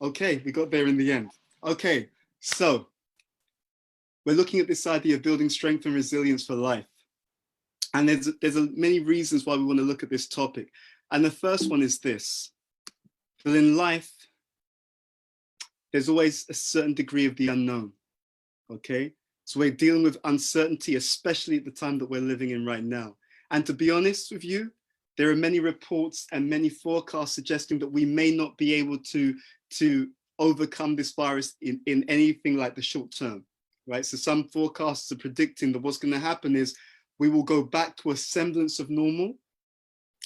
Okay, we got there in the end. Okay, so we're looking at this idea of building strength and resilience for life. And there's many reasons why we want to look at this topic. And the first one is this: that in life, there's always a certain degree of the unknown, okay? So we're dealing with uncertainty, especially at the time that we're living in right now. And to be honest with you, there are many reports and many forecasts suggesting that we may not be able to overcome this virus in anything like the short term, right? So some forecasts are predicting that what's going to happen is we will go back to a semblance of normal,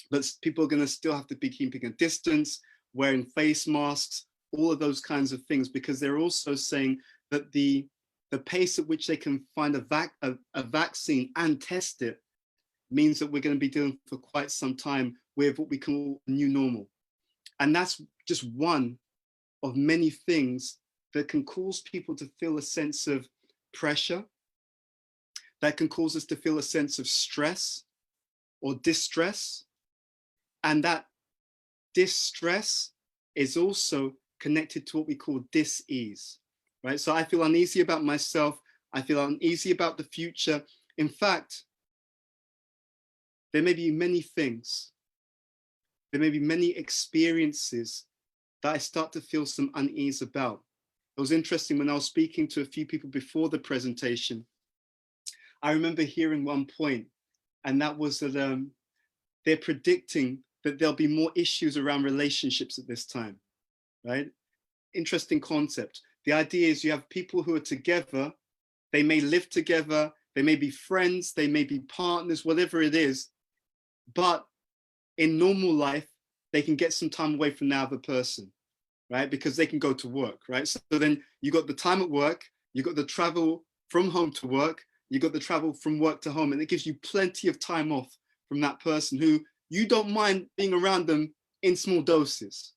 but people are going to still have to be keeping a distance, wearing face masks, all of those kinds of things, because they're also saying that the pace at which they can find a vaccine and test it means that we're going to be dealing for quite some time with what we call new normal. And that's just one of many things that can cause people to feel a sense of pressure, that can cause us to feel a sense of stress or distress. And that distress is also connected to what we call dis-ease, right? So I feel uneasy about myself. I feel uneasy about the future. In fact, there may be many things, there may be many experiences that I start to feel some unease about. It was interesting when I was speaking to a few people before the presentation. I remember hearing one point, and that was that they're predicting that there'll be more issues around relationships at this time, right? Interesting concept. The idea is you have people who are together, they may live together, they may be friends, they may be partners, whatever it is, but in normal life, they can get some time away from the other person, right? Because they can go to work, right? So then you got the time at work, you got the travel from home to work, you got the travel from work to home, and it gives you plenty of time off from that person who you don't mind being around them in small doses,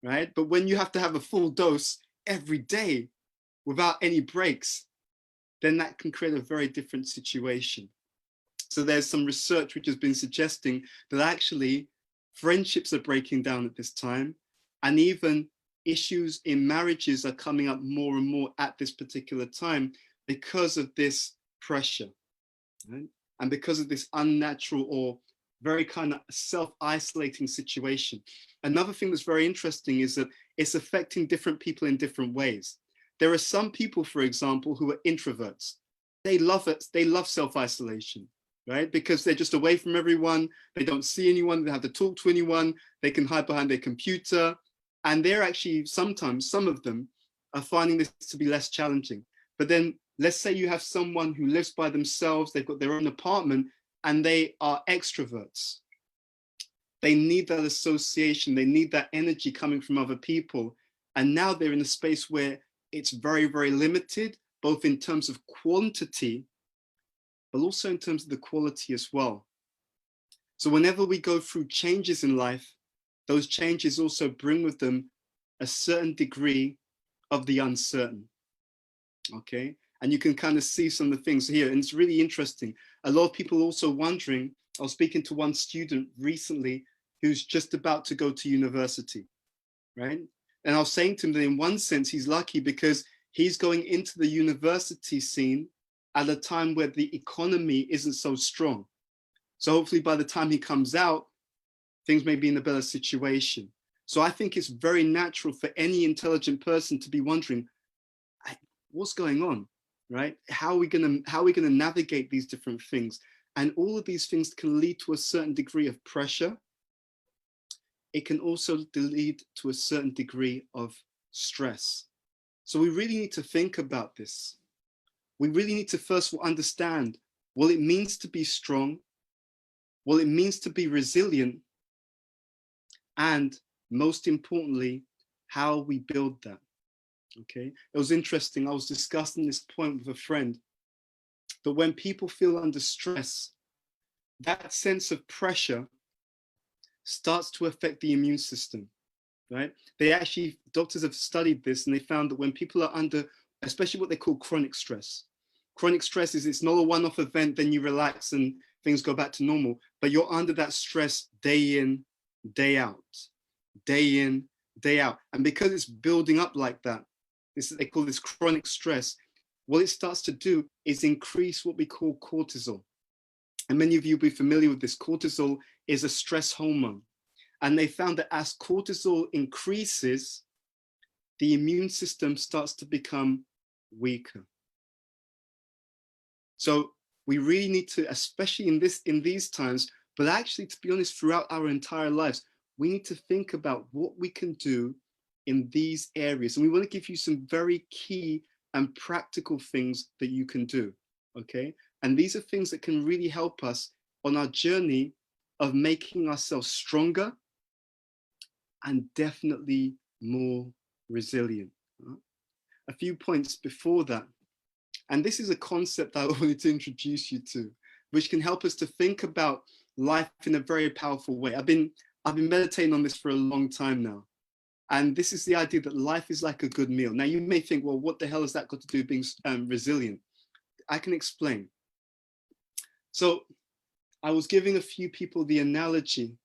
right? But when you have to have a full dose every day without any breaks, then that can create a very different situation. So there's some research which has been suggesting that actually friendships are breaking down at this time, and even issues in marriages are coming up more and more at this particular time because of this pressure, right? And because of this unnatural or very kind of self-isolating situation. Another thing that's very interesting is that it's affecting different people in different ways. There are some people, for example, who are introverts. They love it. They love self-isolation, right? Because they're just away from everyone. They don't see anyone. They don't have to talk to anyone. They can hide behind their computer. And they're actually sometimes, some of them are finding this to be less challenging. But then let's say you have someone who lives by themselves. They've got their own apartment and they are extroverts. They need that association. They need that energy coming from other people. And now they're in a space where it's very, very limited, both in terms of quantity, but also in terms of the quality as well. So whenever we go through changes in life, those changes also bring with them a certain degree of the uncertain, okay? And you can kind of see some of the things here, and it's really interesting. A lot of people also wondering, I was speaking to one student recently who's just about to go to university, right? And I was saying to him that in one sense, he's lucky because he's going into the university scene at a time where the economy isn't so strong. So hopefully by the time he comes out, things may be in a better situation. So I think it's very natural for any intelligent person to be wondering, what's going on, right? How are we gonna navigate these different things? And all of these things can lead to a certain degree of pressure. It can also lead to a certain degree of stress. So we really need to think about this. We really need to first of all understand what it means to be strong, what it means to be resilient, and most importantly, how we build that, okay? It was interesting, I was discussing this point with a friend, that when people feel under stress, that sense of pressure starts to affect the immune system, right? They actually, doctors have studied this and they found that when people are under, especially what they call chronic stress is it's not a one-off event, then you relax and things go back to normal, but you're under that stress day in, day out, day in, day out. And because it's building up like that, they call this chronic stress, what it starts to do is increase what we call cortisol. And many of you will be familiar with this. Cortisol is a stress hormone. And they found that as cortisol increases, the immune system starts to become weaker. So we really need to, especially in these times, but actually, to be honest, throughout our entire lives, we need to think about what we can do in these areas. And we want to give you some very key and practical things that you can do, okay? And these are things that can really help us on our journey of making ourselves stronger and definitely more resilient. A few points before that, and this is a concept I wanted to introduce you to, which can help us to think about life in a very powerful way. I've been meditating on this for a long time now. And this is the idea that life is like a good meal. Now you may think, well, what the hell has that got to do with being resilient? I can explain. So I was giving a few people the analogy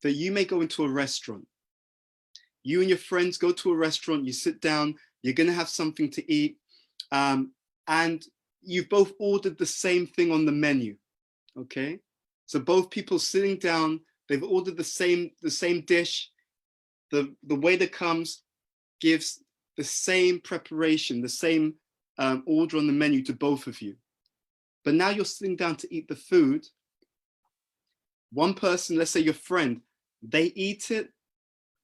that you may go into a restaurant. You and your friends go to a restaurant, you sit down, you're gonna have something to eat, and you've both ordered the same thing on the menu, okay? So both people sitting down, they've ordered the same dish. The waiter comes, gives the same preparation, the same order on the menu to both of you. But now you're sitting down to eat the food. One person, let's say your friend, they eat it,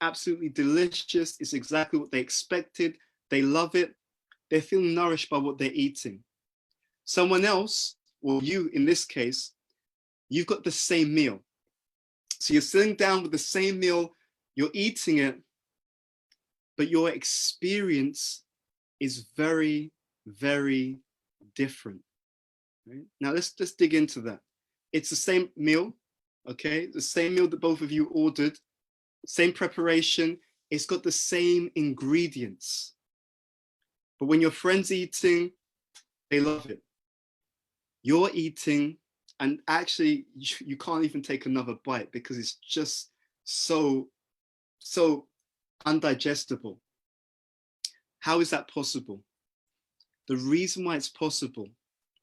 absolutely delicious. It's exactly what they expected. They love it. They feel nourished by what they're eating. Someone else, or you in this case, you've got the same meal. So you're sitting down with the same meal, you're eating it, but your experience is very, very different. Right? Now let's dig into that. It's the same meal, okay? The same meal that both of you ordered, same preparation, it's got the same ingredients. But when your friend's eating, they love it. You're eating, and actually you can't even take another bite because it's just so undigestible. How is that possible? The reason why it's possible,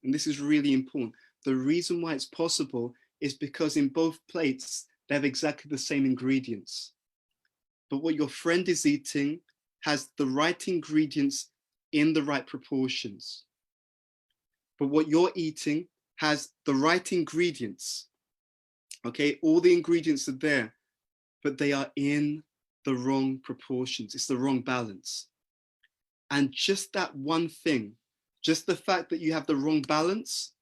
and this is really important, the reason why it's possible is because in both plates, they have exactly the same ingredients. But what your friend is eating has the right ingredients in the right proportions. But what you're eating has the right ingredients. Okay, all the ingredients are there, but they are in the wrong proportions. It's the wrong balance. And just that one thing, just the fact that you have the wrong balance,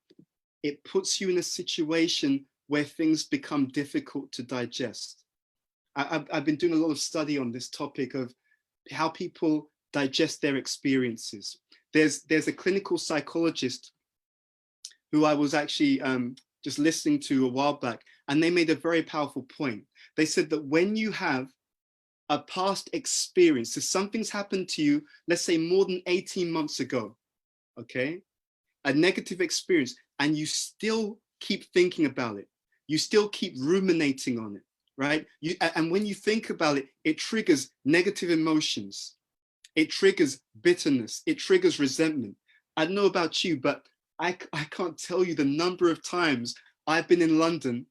it puts you in a situation where things become difficult to digest. I've been doing a lot of study on this topic of how people digest their experiences. There's a clinical psychologist who I was actually just listening to a while back, and they made a very powerful point. They said that when you have a past experience, so something's happened to you, let's say more than 18 months ago, okay? A negative experience, and you still keep thinking about it. You still keep ruminating on it, right? And when you think about it, it triggers negative emotions. It triggers bitterness. It triggers resentment. I don't know about you, but I can't tell you the number of times I've been in London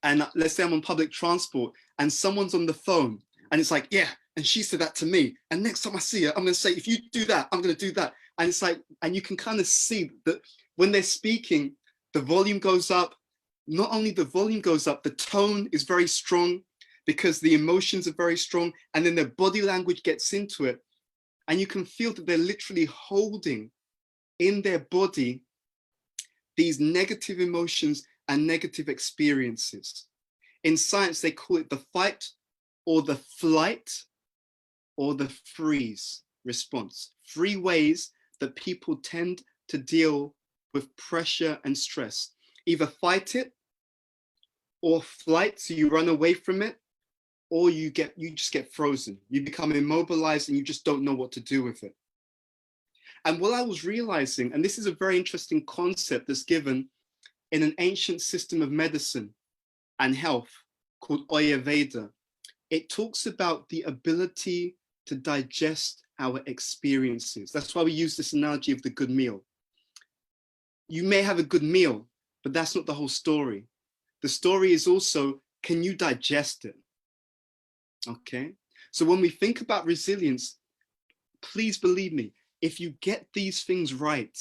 and let's say I'm on public transport and someone's on the phone and it's like, yeah, and she said that to me. And next time I see her, I'm going to say, if you do that, I'm going to do that. And it's like, and you can kind of see that when they're speaking, the volume goes up. Not only the volume goes up, the tone is very strong because the emotions are very strong. And then their body language gets into it. And you can feel that they're literally holding in their body these negative emotions and negative experiences. In science, they call it the fight or the flight or the freeze response. 3 ways that people tend to deal with pressure and stress. Either fight it or flight, so you run away from it, or you just get frozen. You become immobilized and you just don't know what to do with it. And what I was realizing, and this is a very interesting concept that's given in an ancient system of medicine and health called Ayurveda. it talks about the ability to digest our experiences. That's why we use this analogy of the good meal. You may have a good meal, but that's not the whole story. The story is also, can you digest it? Okay. So when we think about resilience, please believe me, if you get these things right,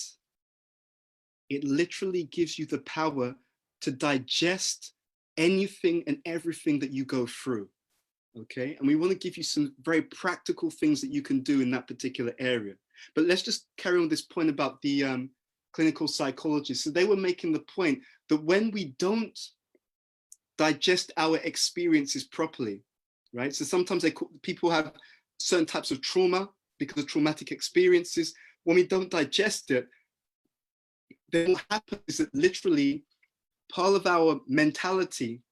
it literally gives you the power to digest anything and everything that you go through. Okay. And we want to give you some very practical things that you can do in that particular area. But let's just carry on this point about the clinical psychologists. So they were making the point that when we don't digest our experiences properly, right? So sometimes people have certain types of trauma because of traumatic experiences. When we don't digest it, then what happens is that literally part of our mentality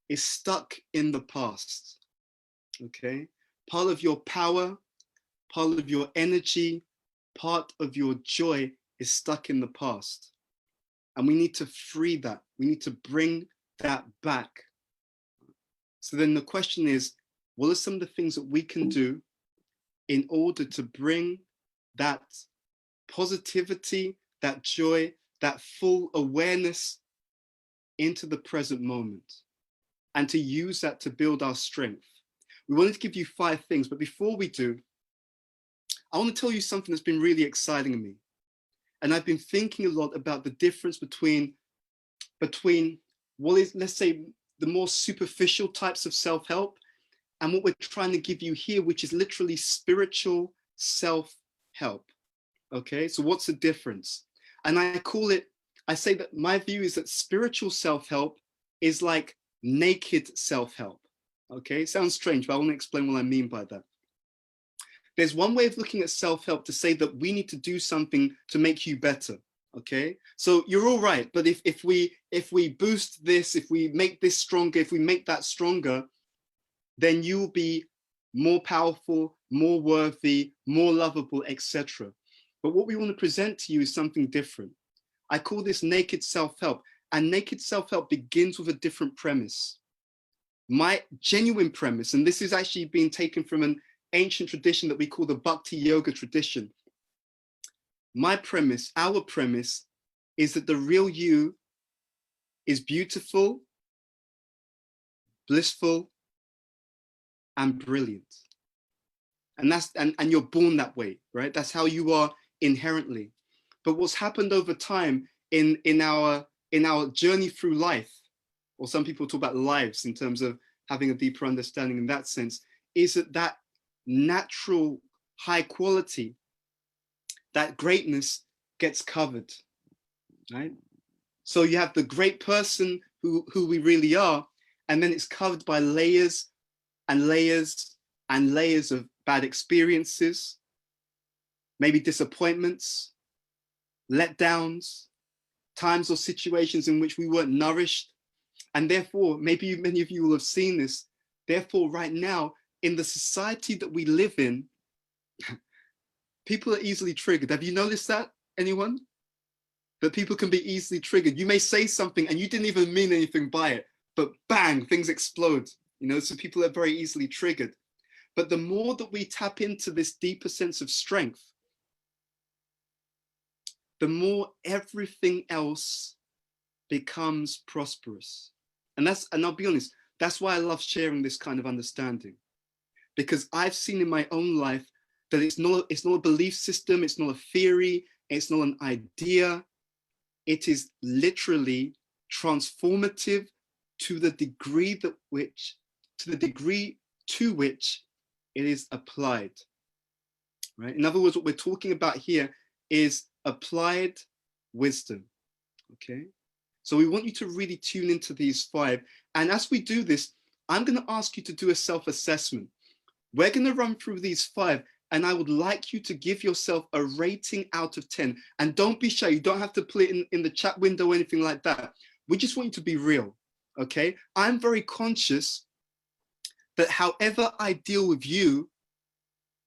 is stuck in the past, okay? Part of your power, part of your energy, part of your joy is stuck in the past. And we need to free that. We need to bring that back. So then the question is, what are some of the things that we can do in order to bring that positivity, that joy, that full awareness into the present moment, and to use that to build our strength? We wanted to give you 5 things, but before we do, I want to tell you something that's been really exciting to me. And I've been thinking a lot about the difference between what is, let's say, the more superficial types of self-help and what we're trying to give you here, which is literally spiritual self-help. Okay, so what's the difference? And I say that my view is that spiritual self-help is like naked self-help. Okay, sounds strange, but I want to explain what I mean by that. There's one way of looking at self-help to say that we need to do something to make you better. Okay, so you're all right, but if we boost this, if we make this stronger, if we make that stronger, then you will be more powerful, more worthy, more lovable, etc. But what we want to present to you is something different. I call this naked self-help, and naked self-help begins with a different premise. My genuine premise, and this is actually being taken from an ancient tradition that we call the Bhakti Yoga tradition. My premise, our premise, is that the real you is beautiful, blissful, and brilliant. And you're born that way, right? That's how you are inherently. But what's happened over time in our journey through life, or some people talk about lives in terms of having a deeper understanding in that sense, is that natural high quality, that greatness gets covered, right? So you have the great person who we really are, and then it's covered by layers and layers and layers of bad experiences, maybe disappointments, letdowns, times or situations in which we weren't nourished. And therefore, maybe many of you will have seen this, therefore right now, in the society that we live in, people are easily triggered. Have you noticed that, anyone? That people can be easily triggered. You may say something and you didn't even mean anything by it, but bang, things explode. You know, so people are very easily triggered. But the more that we tap into this deeper sense of strength, the more everything else becomes prosperous. And I'll be honest, that's why I love sharing this kind of understanding. Because I've seen in my own life that it's not a belief system, it's not a theory, it's not an idea. It is literally transformative to the degree to which it is applied. Right? In other words, what we're talking about here is applied wisdom. Okay? So we want you to really tune into these 5. And as we do this, I'm going to ask you to do a self-assessment. We're going to run through these 5, and I would like you to give yourself a rating out of 10. And don't be shy. You don't have to put it in the chat window or anything like that. We just want you to be real. Okay? I'm very conscious that however I deal with you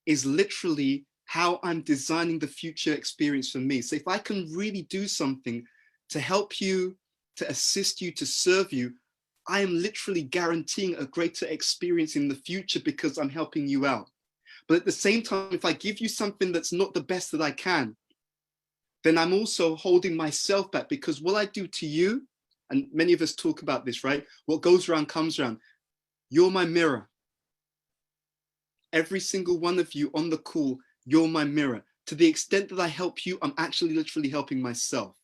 is literally how I'm designing the future experience for me. So if I can really do something to help you, to assist you, to serve you, I am literally guaranteeing a greater experience in the future because I'm helping you out. But at the same time, if I give you something that's not the best that I can, then I'm also holding myself back, because what I do to you, and many of us talk about this, right? What goes around comes around. You're my mirror. Every single one of you on the call, you're my mirror. To the extent that I help you, I'm actually literally helping myself.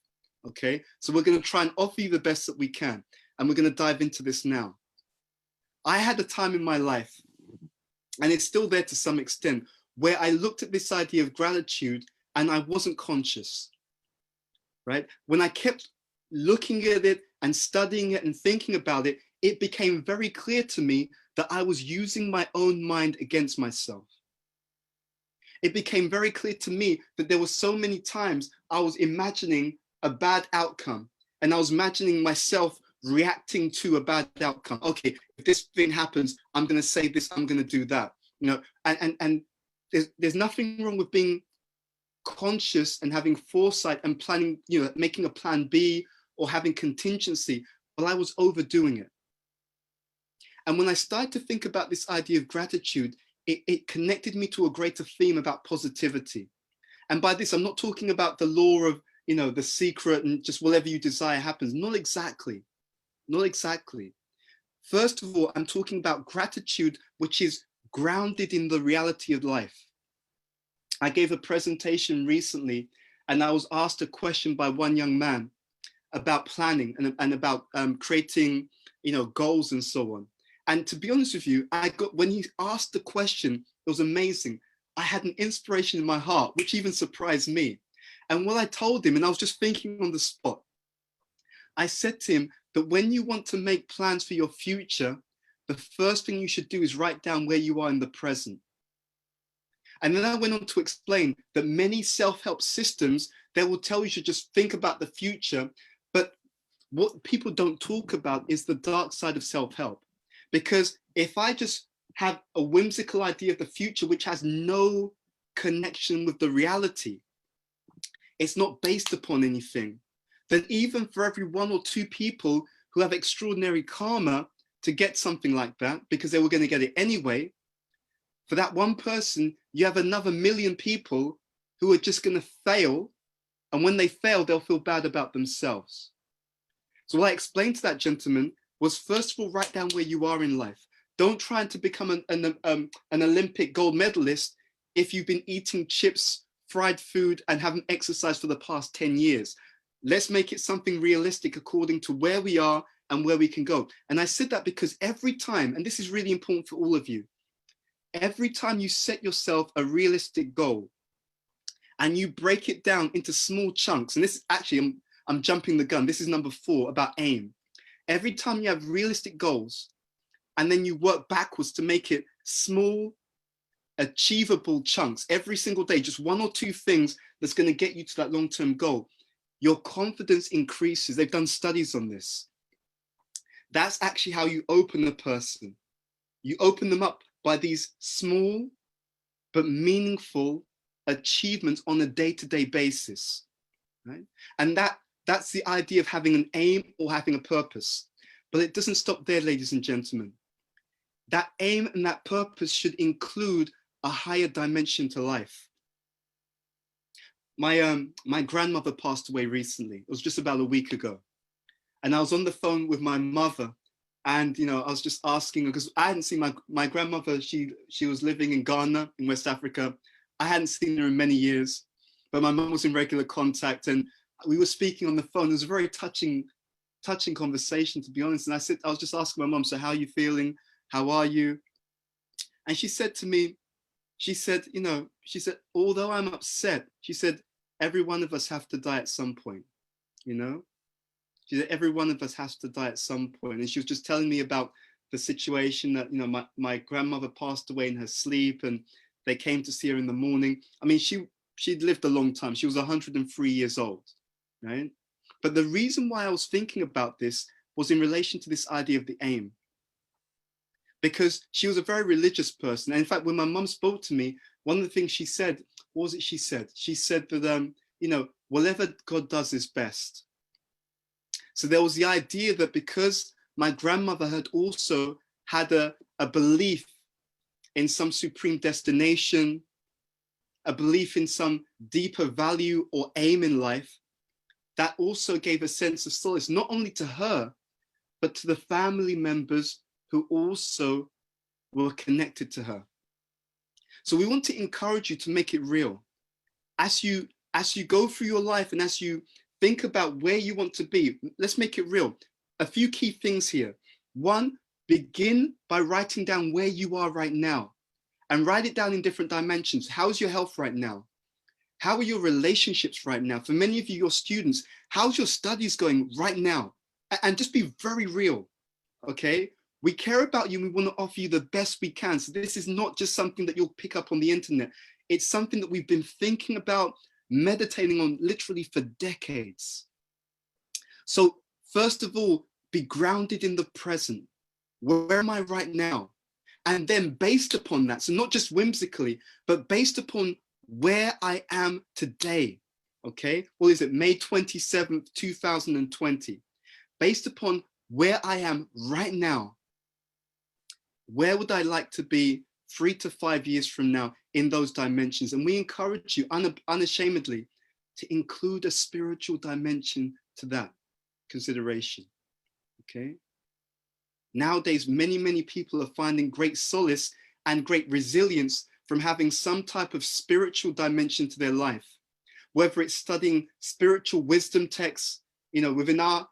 Okay, so we're going to try and offer you the best that we can. And we're going to dive into this now. I had a time in my life, and it's still there to some extent, where I looked at this idea of gratitude and I wasn't conscious, right? When I kept looking at it and studying it and thinking about it, it became very clear to me that I was using my own mind against myself. It became very clear to me that there were so many times I was imagining a bad outcome, and I was imagining myself reacting to a bad outcome. Okay, if this thing happens, I'm going to say this, I'm going to do that. You know, and there's nothing wrong with being conscious and having foresight and planning, you know, making a plan B or having contingency, but I was overdoing it. And when I started to think about this idea of gratitude, it connected me to a greater theme about positivity. And by this, I'm not talking about the law of, you know, the secret and just whatever you desire happens. Not exactly. Not exactly. First of all, I'm talking about gratitude, which is grounded in the reality of life. I gave a presentation recently, and I was asked a question by one young man about planning and about creating, you know, goals and so on. And to be honest with you, when he asked the question, it was amazing. I had an inspiration in my heart, which even surprised me. And what I told him, and I was just thinking on the spot, I said to him that when you want to make plans for your future, the first thing you should do is write down where you are in the present. And then I went on to explain that many self-help systems, they will tell you to just think about the future, but what people don't talk about is the dark side of self-help. Because if I just have a whimsical idea of the future, which has no connection with the reality, it's not based upon anything, then even for every 1 or 2 people who have extraordinary karma to get something like that, because they were going to get it anyway, for that one person, you have another 1,000,000 people who are just going to fail. And when they fail, they'll feel bad about themselves. So what I explained to that gentleman was, first of all, write down where you are in life. Don't try to become an Olympic gold medalist if you've been eating chips, fried food, and haven't exercised for the past 10 years. Let's make it something realistic according to where we are and where we can go. And I said that because every time, and this is really important for all of you, every time you set yourself a realistic goal and you break it down into small chunks, and this is actually, I'm jumping the gun, this is number 4 about aim. Every time you have realistic goals and then you work backwards to make it small, achievable chunks every single day, just 1 or 2 things that's going to get you to that long-term goal, your confidence increases. They've done studies on this. That's actually how you open a person. You open them up by these small but meaningful achievements on a day-to-day basis, right? And that's the idea of having an aim or having a purpose. But it doesn't stop there, ladies and gentlemen. That aim and that purpose should include a higher dimension to life. My grandmother passed away recently. It was just about a week ago. And I was on the phone with my mother, and you know, I was just asking her, because I hadn't seen my grandmother. She was living in Ghana in West Africa. I hadn't seen her in many years, but my mum was in regular contact, and we were speaking on the phone. It was a very touching conversation, to be honest. And I was just asking my mum, so how are you feeling? How are you? And she said to me, she said, you know, she said, although I'm upset, she said, every one of us have to die at some point, you know? She said, every one of us has to die at some point. And she was just telling me about the situation that, you know, my grandmother passed away in her sleep, and they came to see her in the morning. I mean, she'd lived a long time. She was 103 years old, right? But the reason why I was thinking about this was in relation to this idea of the aim. Because she was a very religious person. And in fact, when my mum spoke to me, one of the things she said, what was it she said? She said that, you know, whatever God does is best. So there was the idea that because my grandmother had also had a belief in some supreme destination, a belief in some deeper value or aim in life that also gave a sense of solace, not only to her, but to the family members who also were connected to her. So we want to encourage you to make it real. As you go through your life and as you think about where you want to be, let's make it real. A few key things here. One, begin by writing down where you are right now and write it down in different dimensions. How's your health right now? How are your relationships right now? For many of you, your students, how's your studies going right now? And just be very real, okay? We care about you and we want to offer you the best we can. So this is not just something that you'll pick up on the internet. It's something that we've been thinking about, meditating on literally for decades. So first of all, be grounded in the present. Where am I right now? And then based upon that, so not just whimsically, but based upon where I am today, okay? What is it, May 27th, 2020? Based upon where I am right now, where would I like to be 3 to 5 years from now in those dimensions? And we encourage you unashamedly to include a spiritual dimension to that consideration, okay? Nowadays, many people are finding great solace and great resilience from having some type of spiritual dimension to their life, whether it's studying spiritual wisdom texts, within our,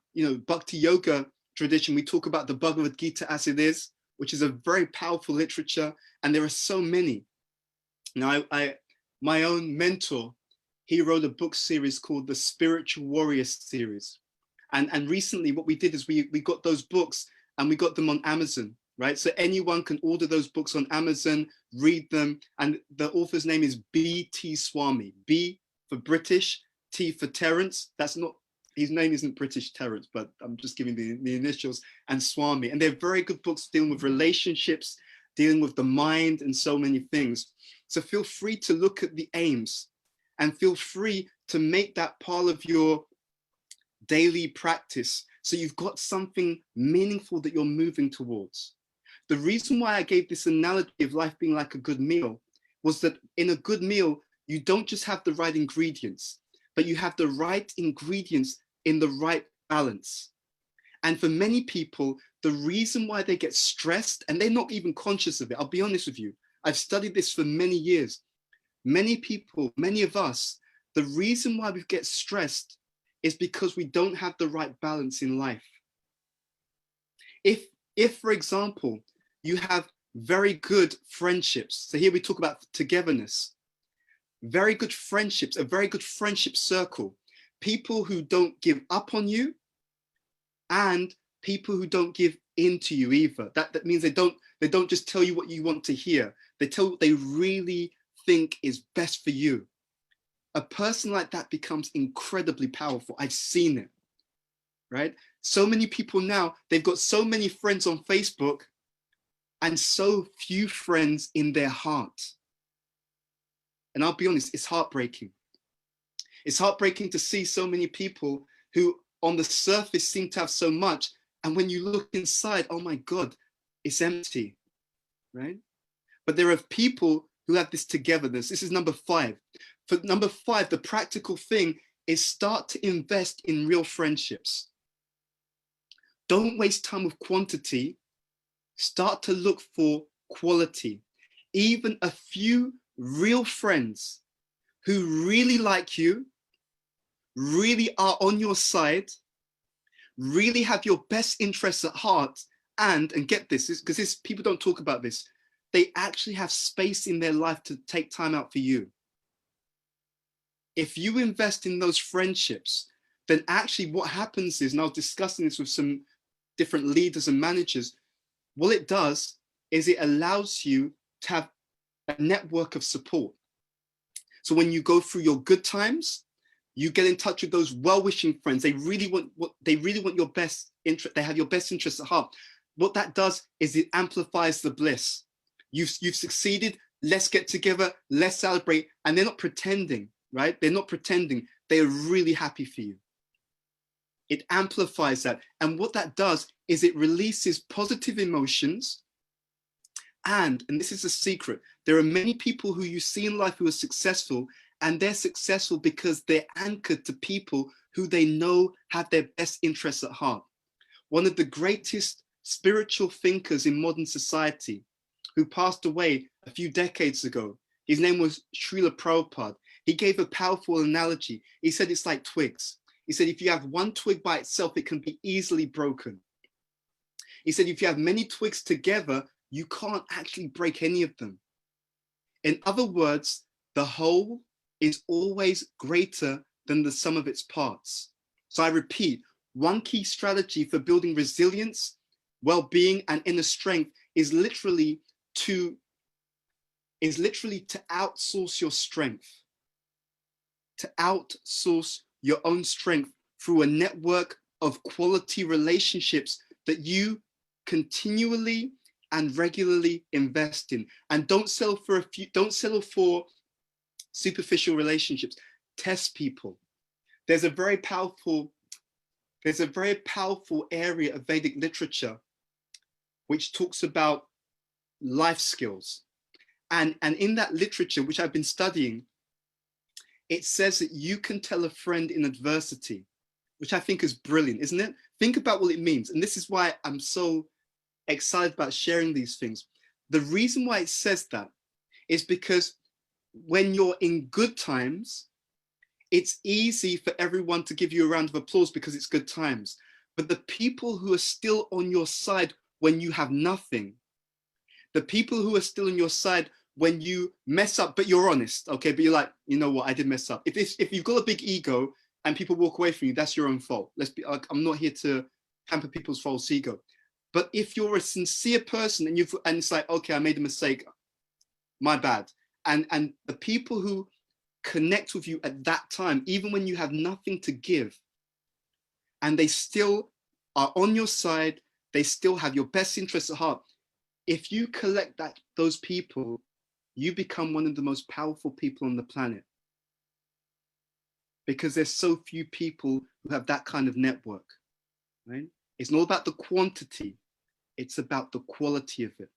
Bhakti Yoga tradition, we talk about the Bhagavad Gita as it is, which is a very powerful literature, and there are so many. Now, my own mentor, he wrote a book series called the Spiritual Warrior series. And recently what we did is we got those books and we got them on Amazon, right? So anyone can order those books on Amazon, read them. And the author's name is B.T. Swami. B for British, T for Terence. That's not, his name isn't British Terence, but I'm just giving the initials, and Swami. And they're very good books dealing with relationships, dealing with the mind and so many things. So feel free to look at the aims and feel free to make that part of your daily practice. So you've got something meaningful that you're moving towards. The reason why I gave this analogy of life being like a good meal was that in a good meal, you don't just have the right ingredients, but you have the right ingredients in the right balance. And for many people, the reason why they get stressed, and they're not even conscious of it, I'll be honest with you, I've studied this for many years. Many people, many of us, the reason why we get stressed is because we don't have the right balance in life. If for example, you have very good friendships, so here we talk about togetherness, very good friendships, a very good friendship circle, people who don't give up on you and people who don't give in to you either. That means they don't just tell you what you want to hear. They tell you what they really think is best for you. A person like that becomes incredibly powerful. I've seen it, right? So many people now, they've got so many friends on Facebook and so few friends in their heart. And I'll be honest, it's heartbreaking. It's heartbreaking to see so many people who on the surface seem to have so much. And when you look inside, oh my God, it's empty, right? But there are people who have this togetherness. This is number 5. For number 5, the practical thing is start to invest in real friendships. Don't waste time with quantity. Start to look for quality. Even a few real friends who really like you, really are on your side, really have your best interests at heart, and get this, because people don't talk about this, they actually have space in their life to take time out for you. If you invest in those friendships, then actually what happens is, and I was discussing this with some different leaders and managers, what it does is it allows you to have a network of support. So when you go through your good times, you get in touch with those well-wishing friends. They really want your best interest. They have your best interests at heart. What that does is it amplifies the bliss. You've succeeded. Let's get together. Let's celebrate. And they're not pretending, right? They're not pretending. They are really happy for you. It amplifies that. And what that does is it releases positive emotions. And this is a secret, there are many people who you see in life who are successful, and they're successful because they're anchored to people who they know have their best interests at heart. One of the greatest spiritual thinkers in modern society, who passed away a few decades ago, his name was Srila Prabhupada. He gave a powerful analogy. He said it's like twigs. He said if you have one twig by itself, it can be easily broken. He said if you have many twigs together, you can't actually break any of them. In other words, the whole is always greater than the sum of its parts. So I repeat, one key strategy for building resilience, well-being, and inner strength is literally to outsource your strength, to outsource your own strength through a network of quality relationships that you continually and regularly invest in. And don't settle for superficial relationships. Test people. There's a very powerful area of Vedic literature which talks about life skills. And in that literature, which I've been studying, it says that you can tell a friend in adversity, which I think is brilliant, isn't it? Think about what it means. And this is why I'm so excited about sharing these things. The reason why it says that is because when you're in good times, it's easy for everyone to give you a round of applause because it's good times. But the people who are still on your side when you have nothing, the people who are still on your side when you mess up, but you're honest, okay? But you're like, you know what, I did mess up. If you've got a big ego and people walk away from you, that's your own fault. I'm not here to hamper people's false ego. But if you're a sincere person and it's like, okay, I made a mistake, my bad. And the people who connect with you at that time, even when you have nothing to give, and they still are on your side, they still have your best interests at heart. If you collect those people, you become one of the most powerful people on the planet, because there's so few people who have that kind of network, right? It's not about the quantity, it's about the quality of it.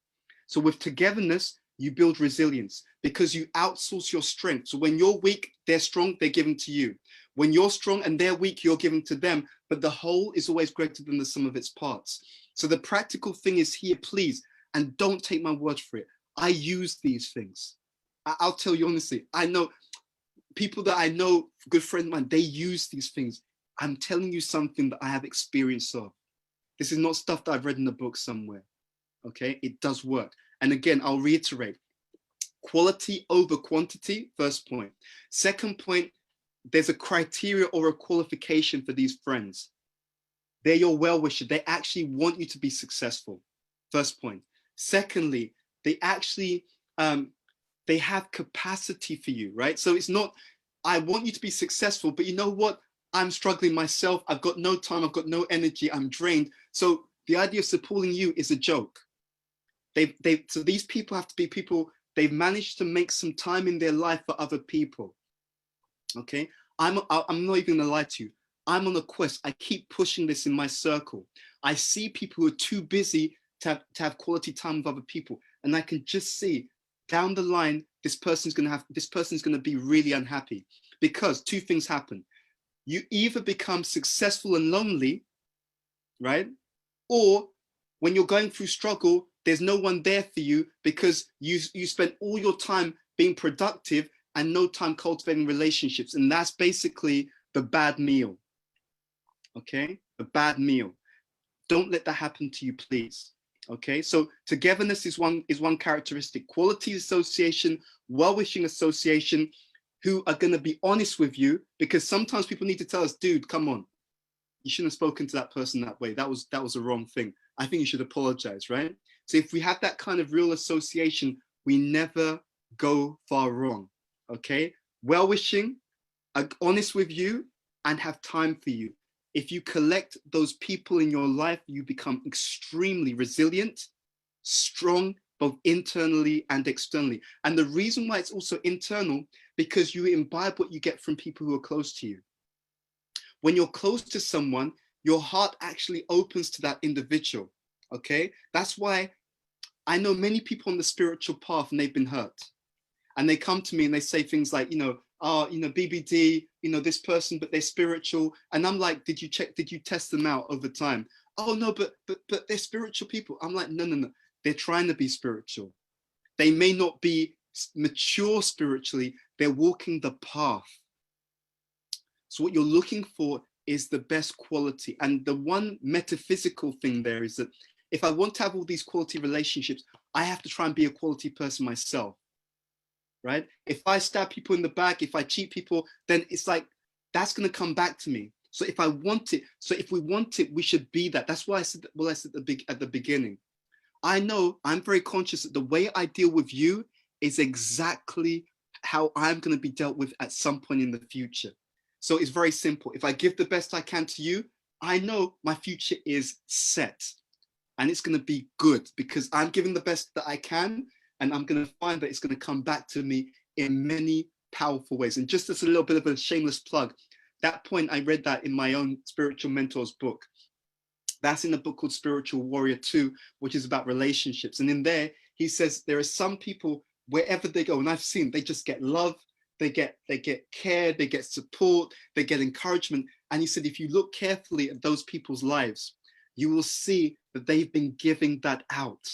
So with togetherness, you build resilience because you outsource your strength. So when you're weak, they're strong, they're given to you. When you're strong and they're weak, you're given to them. But the whole is always greater than the sum of its parts. So the practical thing is here, please, and don't take my word for it. I use these things. I'll tell you honestly, I know people that I know, good friends of mine, they use these things. I'm telling you something that I have experience of. This is not stuff that I've read in a book somewhere, okay? It does work. And again, I'll reiterate, quality over quantity, first point. Second point, there's a criteria or a qualification for these friends. They're your well-wisher. They actually want you to be successful, first point. Secondly, they actually, they have capacity for you, right? So it's not, I want you to be successful, but you know what? I'm struggling myself. I've got no time. I've got no energy. I'm drained. So the idea of supporting you is a joke. So these people have to be people, they've managed to make some time in their life for other people. Okay, I'm not even gonna lie to you. I'm on a quest. I keep pushing this in my circle. I see people who are too busy to have quality time with other people, and I can just see down the line this person's gonna be really unhappy, because two things happen. You either become successful and lonely, right? Or when you're going through struggle, there's no one there for you because you spent all your time being productive and no time cultivating relationships. And that's basically the bad meal, okay? The bad meal. Don't let that happen to you, please. Okay, so togetherness is one characteristic. Quality association, well-wishing association, who are going to be honest with you, because sometimes people need to tell us, dude, come on, you shouldn't have spoken to that person that way. That was a wrong thing. I think you should apologize, right? So if we have that kind of real association, we never go far wrong, okay? Well-wishing, honest with you, and have time for you. If you collect those people in your life, you become extremely resilient, strong, both internally and externally. And the reason why it's also internal, because you imbibe what you get from people who are close to you. When you're close to someone, your heart actually opens to that individual. Okay, that's why I know many people on the spiritual path and they've been hurt, and they come to me and they say things like, oh, BBD, this person, but they're spiritual. And I'm like, did you test them out over time? Oh no, but they're spiritual people. I'm like, no. They're trying to be spiritual. They may not be mature spiritually. They're walking the path. So what you're looking for is the best quality. And the one metaphysical thing there is that if I want to have all these quality relationships, I have to try and be a quality person myself. Right? If I stab people in the back, if I cheat people, then it's like, that's going to come back to me. So if we want it, we should be that. That's why I said at the beginning. I know I'm very conscious that the way I deal with you is exactly how I'm going to be dealt with at some point in the future. So it's very simple. If I give the best I can to you, I know my future is set and it's going to be good because I'm giving the best that I can. And I'm going to find that it's going to come back to me in many powerful ways. And just as a little bit of a shameless plug, that point, I read that in my own spiritual mentor's book. That's in a book called Spiritual Warrior 2, which is about relationships. And in there, he says there are some people, wherever they go, and I've seen, they just get love, they get care, they get support, they get encouragement. And he said, if you look carefully at those people's lives, you will see that they've been giving that out.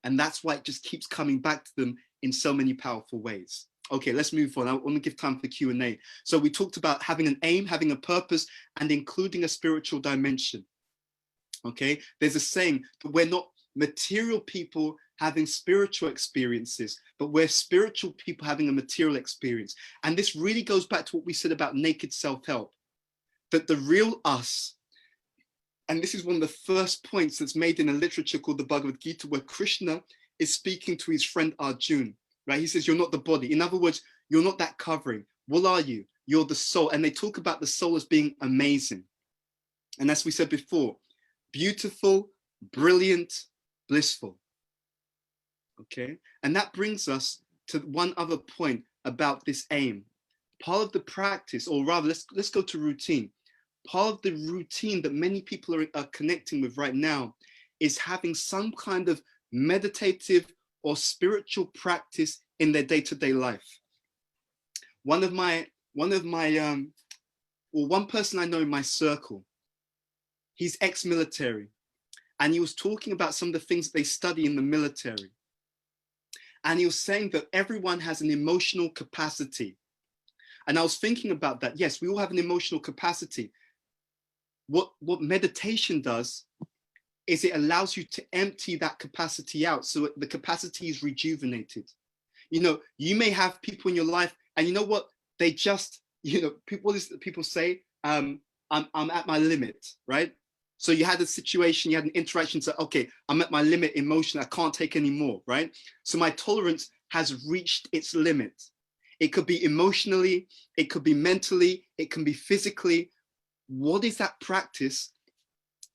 And that's why it just keeps coming back to them in so many powerful ways. Okay, let's move on. I want to give time for Q&A. So we talked about having an aim, having a purpose, and including a spiritual dimension. Okay, there's a saying that we're not material people having spiritual experiences, but we're spiritual people having a material experience. And this really goes back to what we said about naked self-help, that the real us, and this is one of the first points that's made in a literature called the Bhagavad Gita, where Krishna is speaking to his friend Arjuna, right? He says, you're not the body. In other words, you're not that covering. What are you? You're the soul. And they talk about the soul as being amazing. And as we said before, beautiful, brilliant, blissful. Okay. And that brings us to one other point about this aim. Part of the practice, or rather, let's go to routine. Part of the routine that many people are connecting with right now is having some kind of meditative or spiritual practice in their day-to-day life. One person I know in my circle, he's ex-military, and he was talking about some of the things that they study in the military. And he was saying that everyone has an emotional capacity. And I was thinking about that. Yes, we all have an emotional capacity. What meditation does is it allows you to empty that capacity out so the capacity is rejuvenated. You may have people in your life, and you know what? They just, people say, I'm at my limit, right? So you had a situation, you had an interaction, so, okay, I'm at my limit emotionally, I can't take any more, right? So my tolerance has reached its limit. It could be emotionally, it could be mentally, it can be physically. What is that practice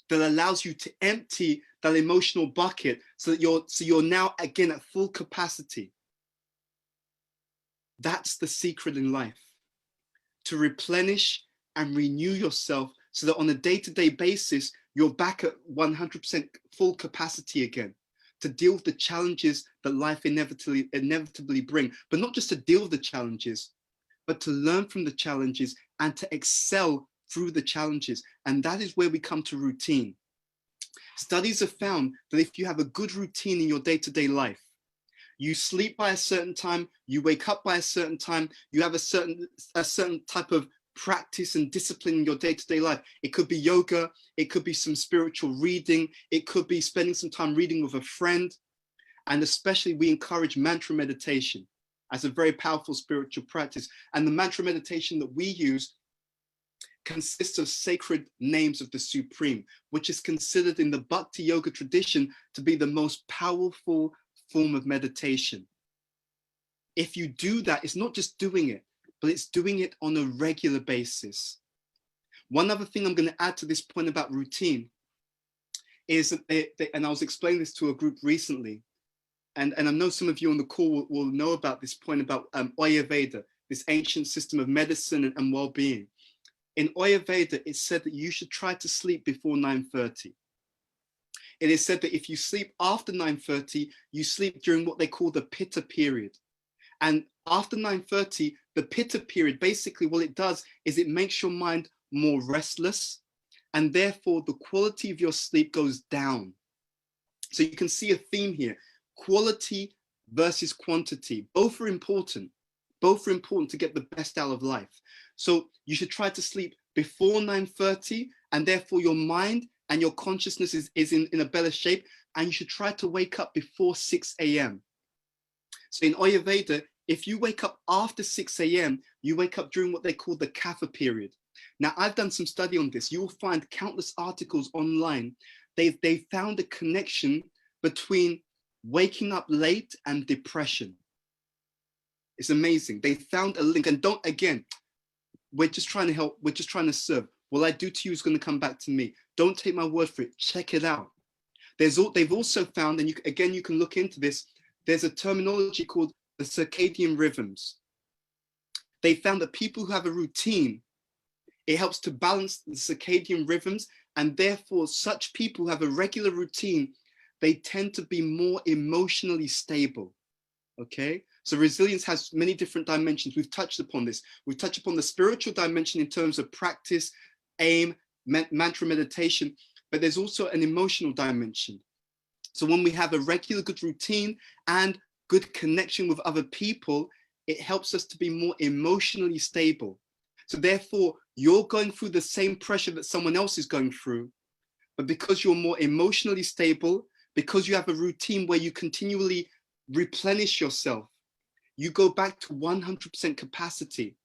that allows you to empty that emotional bucket so that you're now again at full capacity? That's the secret in life, to replenish and renew yourself so that on a day-to-day basis, you're back at 100% full capacity again to deal with the challenges that life inevitably bring, but not just to deal with the challenges, but to learn from the challenges and to excel through the challenges. And that is where we come to routine. Studies have found that if you have a good routine in your day-to-day life, you sleep by a certain time, you wake up by a certain time, you have a certain type of practice and discipline in your day-to-day life. It could be yoga, it could be some spiritual reading, it could be spending some time reading with a friend. And especially we encourage mantra meditation as a very powerful spiritual practice. And the mantra meditation that we use consists of sacred names of the Supreme, which is considered in the Bhakti Yoga tradition to be the most powerful form of meditation. If you do that, it's not just doing it, but it's doing it on a regular basis. One other thing I'm going to add to this point about routine is that and I was explaining this to a group recently, and I know some of you on the call will know about this point about Ayurveda, this ancient system of medicine and well-being. In Ayurveda, it's said that you should try to sleep before 9:30. It is said that if you sleep after 9:30, you sleep during what they call the Pitta period. And after 9:30, the Pitta period, basically what it does is it makes your mind more restless, and therefore the quality of your sleep goes down. So you can see a theme here: quality versus quantity. Both are important. Both are important to get the best out of life. So you should try to sleep before 9:30, and therefore your mind and your consciousness is in a better shape, and you should try to wake up before 6 a.m. So in Ayurveda, if you wake up after 6 a.m., you wake up during what they call the Kapha period. Now, I've done some study on this. You will find countless articles online. They've found a connection between waking up late and depression. It's amazing. They found a link. And don't, again, we're just trying to help. We're just trying to serve. What I do to you is going to come back to me. Don't take my word for it. Check it out. They've also found, and you can look into this, there's a terminology called the circadian rhythms. They found that people who have a routine, it helps to balance the circadian rhythms, and therefore such people who have a regular routine, they tend to be more emotionally stable. Okay, so resilience has many different dimensions. We've touched upon this. We've touched upon the spiritual dimension in terms of practice, aim, mantra meditation, but there's also an emotional dimension. So when we have a regular good routine and good connection with other people, it helps us to be more emotionally stable. So therefore, you're going through the same pressure that someone else is going through, but because you're more emotionally stable, because you have a routine where you continually replenish yourself, you go back to 100% capacity.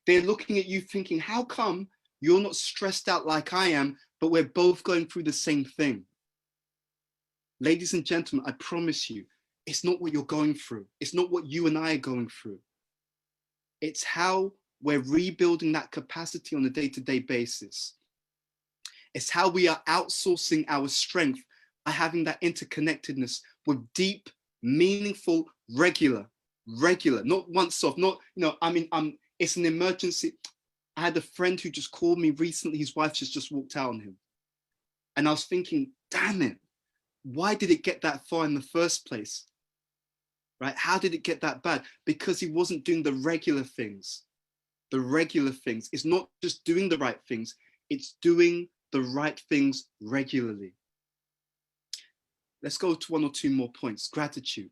They're looking at you thinking, how come you're not stressed out like I am, but we're both going through the same thing? Ladies and gentlemen, I promise you, it's not what you're going through. It's not what you and I are going through. It's how we're rebuilding that capacity on a day-to-day basis. It's how we are outsourcing our strength by having that interconnectedness with deep, meaningful, regular, not once off, not, it's an emergency. I had a friend who just called me recently. His wife just walked out on him. And I was thinking, damn it, why did it get that far in the first place? Right? How did it get that bad? Because he wasn't doing the regular things. The regular things. It's not just doing the right things, it's doing the right things regularly. Let's go to one or two more points. Gratitude.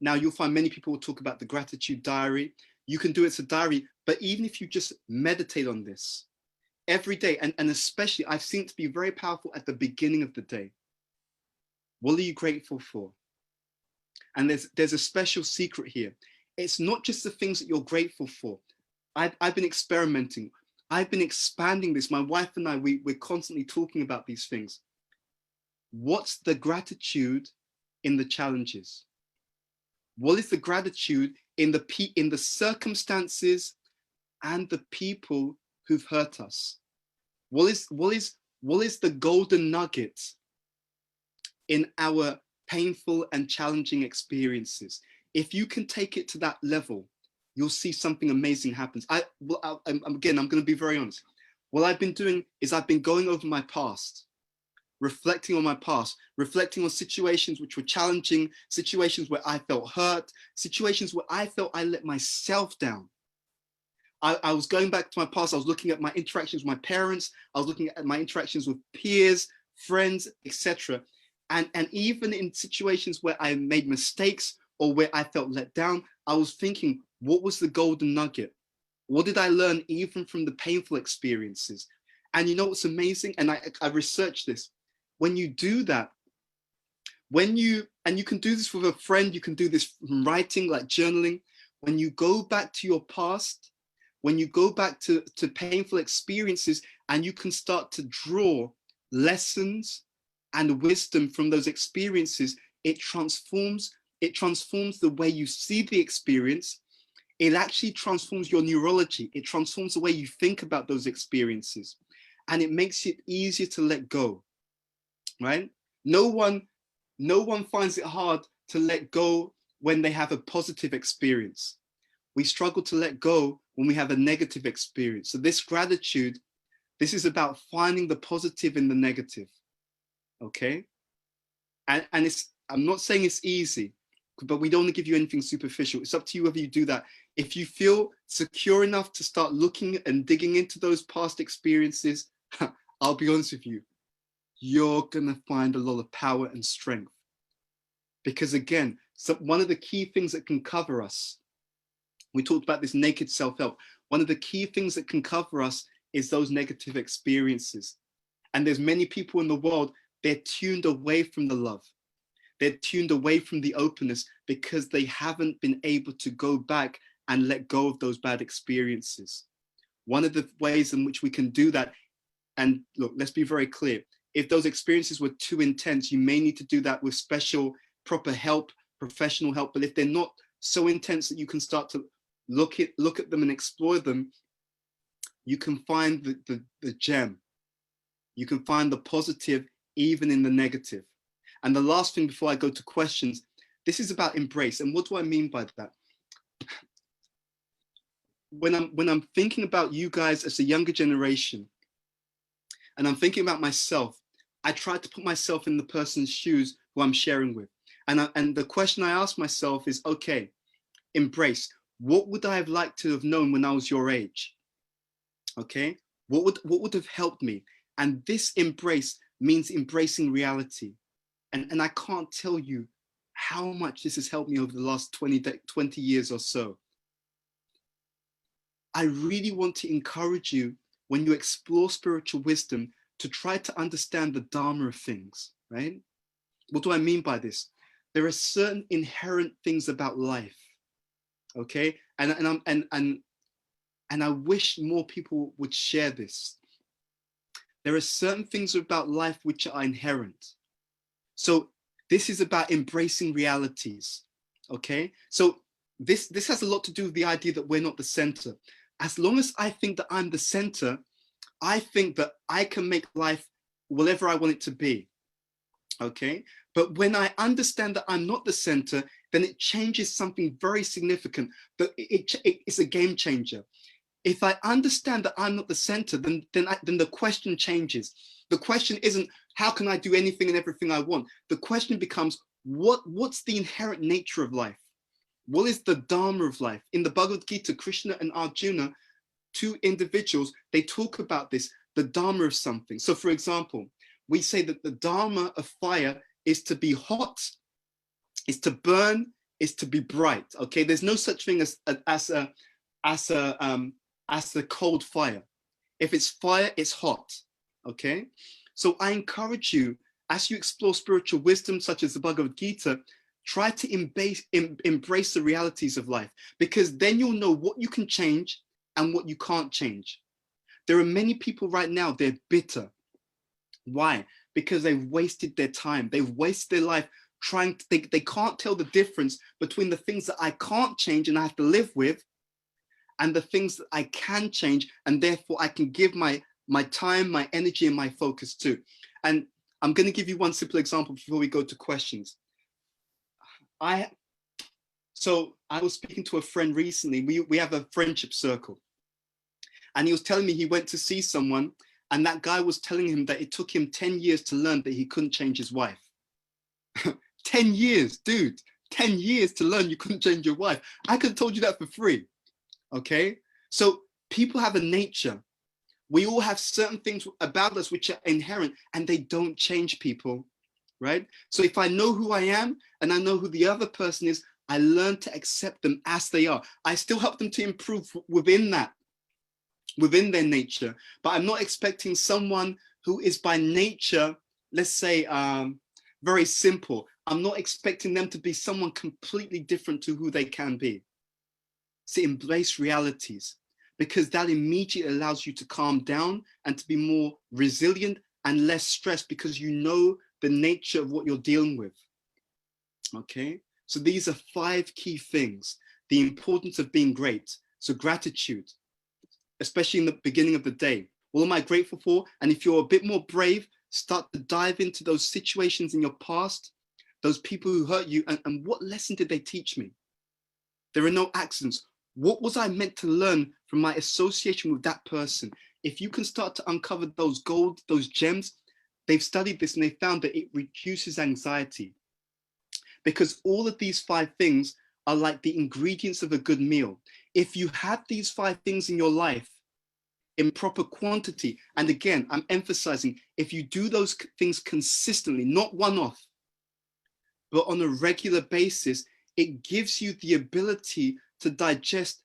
Now, you'll find many people will talk about the gratitude diary. You can do it as a diary, but even if you just meditate on this every day, and especially I've seen it to be very powerful at the beginning of the day. What are you grateful for? And there's a special secret here. It's not just the things that you're grateful for. I've been experimenting. I've been expanding this. My wife and I, we're constantly talking about these things. What's the gratitude in the challenges? What is the gratitude in the circumstances and the people who've hurt us? What is the golden nugget in our painful and challenging experiences? If you can take it to that level, you'll see something amazing happens. I'm going to be very honest. What I've been doing is I've been going over my past, reflecting on my past, reflecting on situations which were challenging, situations where I felt hurt, situations where I felt I let myself down. I was going back to my past. I was looking at my interactions with my parents. I was looking at my interactions with peers, friends, etc. And even in situations where I made mistakes or where I felt let down, I was thinking, what was the golden nugget? What did I learn even from the painful experiences? And you know what's amazing? And I researched this. When you do that, and you can do this with a friend, you can do this from writing, like journaling. When you go back to your past, when you go back to painful experiences, and you can start to draw lessons and wisdom from those experiences, it transforms the way you see the experience. It actually transforms your neurology. It transforms the way you think about those experiences, and it makes it easier to let go, right? No one finds it hard to let go when they have a positive experience. We struggle to let go when we have a negative experience. So this gratitude, this is about finding the positive in the negative, okay? And I'm not saying it's easy, but we don't want to give you anything superficial. It's up to you whether you do that. If you feel secure enough to start looking and digging into those past experiences, I'll be honest with you, you're gonna find a lot of power and strength. Because again, so one of the key things that can cover us, we talked about this naked self-help. One of the key things that can cover us is those negative experiences. And there's many people in the world, they're tuned away from the love. They're tuned away from the openness because they haven't been able to go back and let go of those bad experiences. One of the ways in which we can do that, and look, let's be very clear, if those experiences were too intense, you may need to do that with special, proper help, professional help. But if they're not so intense that you can start to look at them and explore them, you can find the gem. You can find the positive even in the negative. And the last thing before I go to questions, this is about embrace. And what do I mean by that? When I'm thinking about you guys as a younger generation, and I'm thinking about myself, I try to put myself in the person's shoes who I'm sharing with. And the question I ask myself is, okay, embrace. What would I have liked to have known when I was your age? Okay, what would have helped me? And this embrace means embracing reality. And I can't tell you how much this has helped me over the last 20 years or so. I really want to encourage you, when you explore spiritual wisdom, to try to understand the Dharma of things, right? What do I mean by this? There are certain inherent things about life, okay? And I wish more people would share this. There are certain things about life which are inherent. So this is about embracing realities, okay? So this has a lot to do with the idea that we're not the center. As long as I think that I'm the center, I think that I can make life whatever I want it to be, okay? But when I understand that I'm not the center, then it changes something very significant. But it's a game changer. If I understand that I'm not the center, then the question changes. The question isn't, how can I do anything and everything I want? The question becomes, what's the inherent nature of life? What is the Dharma of life? In the Bhagavad Gita, Krishna and Arjuna, two individuals, they talk about this, the Dharma of something. So for example, we say that the Dharma of fire is to be hot, is to burn, is to be bright. Okay, there's no such thing as the cold fire. If it's fire, it's hot. Okay, so I encourage you, as you explore spiritual wisdom such as the Bhagavad Gita, try to embrace the realities of life, because then you'll know what you can change and what you can't change. There are many people right now, they're bitter. Why? Because they've wasted their time. They've wasted their life trying to think. They can't tell the difference between the things that I can't change and I have to live with, and the things that I can change, and therefore I can give my time, my energy, and my focus to. And I'm going to give you one simple example before we go to questions. So I was speaking to a friend recently. We have a friendship circle. And he was telling me he went to see someone, and that guy was telling him that it took him 10 years to learn that he couldn't change his wife. 10 years, dude, 10 years to learn you couldn't change your wife. I could have told you that for free, okay? So people have a nature. We all have certain things about us which are inherent, and they don't change, people, right? So if I know who I am and I know who the other person is, I learn to accept them as they are. I still help them to improve within that, within their nature, but I'm not expecting someone who is by nature, let's say, very simple. I'm not expecting them to be someone completely different to who they can be. So embrace realities, because that immediately allows you to calm down and to be more resilient and less stressed, because you know the nature of what you're dealing with. Okay, so these are 5 key things. The importance of being great. So gratitude, especially in the beginning of the day. What am I grateful for? And if you're a bit more brave, start to dive into those situations in your past, those people who hurt you, and what lesson did they teach me? There are no accidents. What was I meant to learn from my association with that person? If you can start to uncover those gold, those gems, they've studied this and they found that it reduces anxiety, because all of these 5 things are like the ingredients of a good meal. If you have these 5 things in your life in proper quantity, and again, I'm emphasizing, if you do those things consistently, not one-off, but on a regular basis, it gives you the ability to digest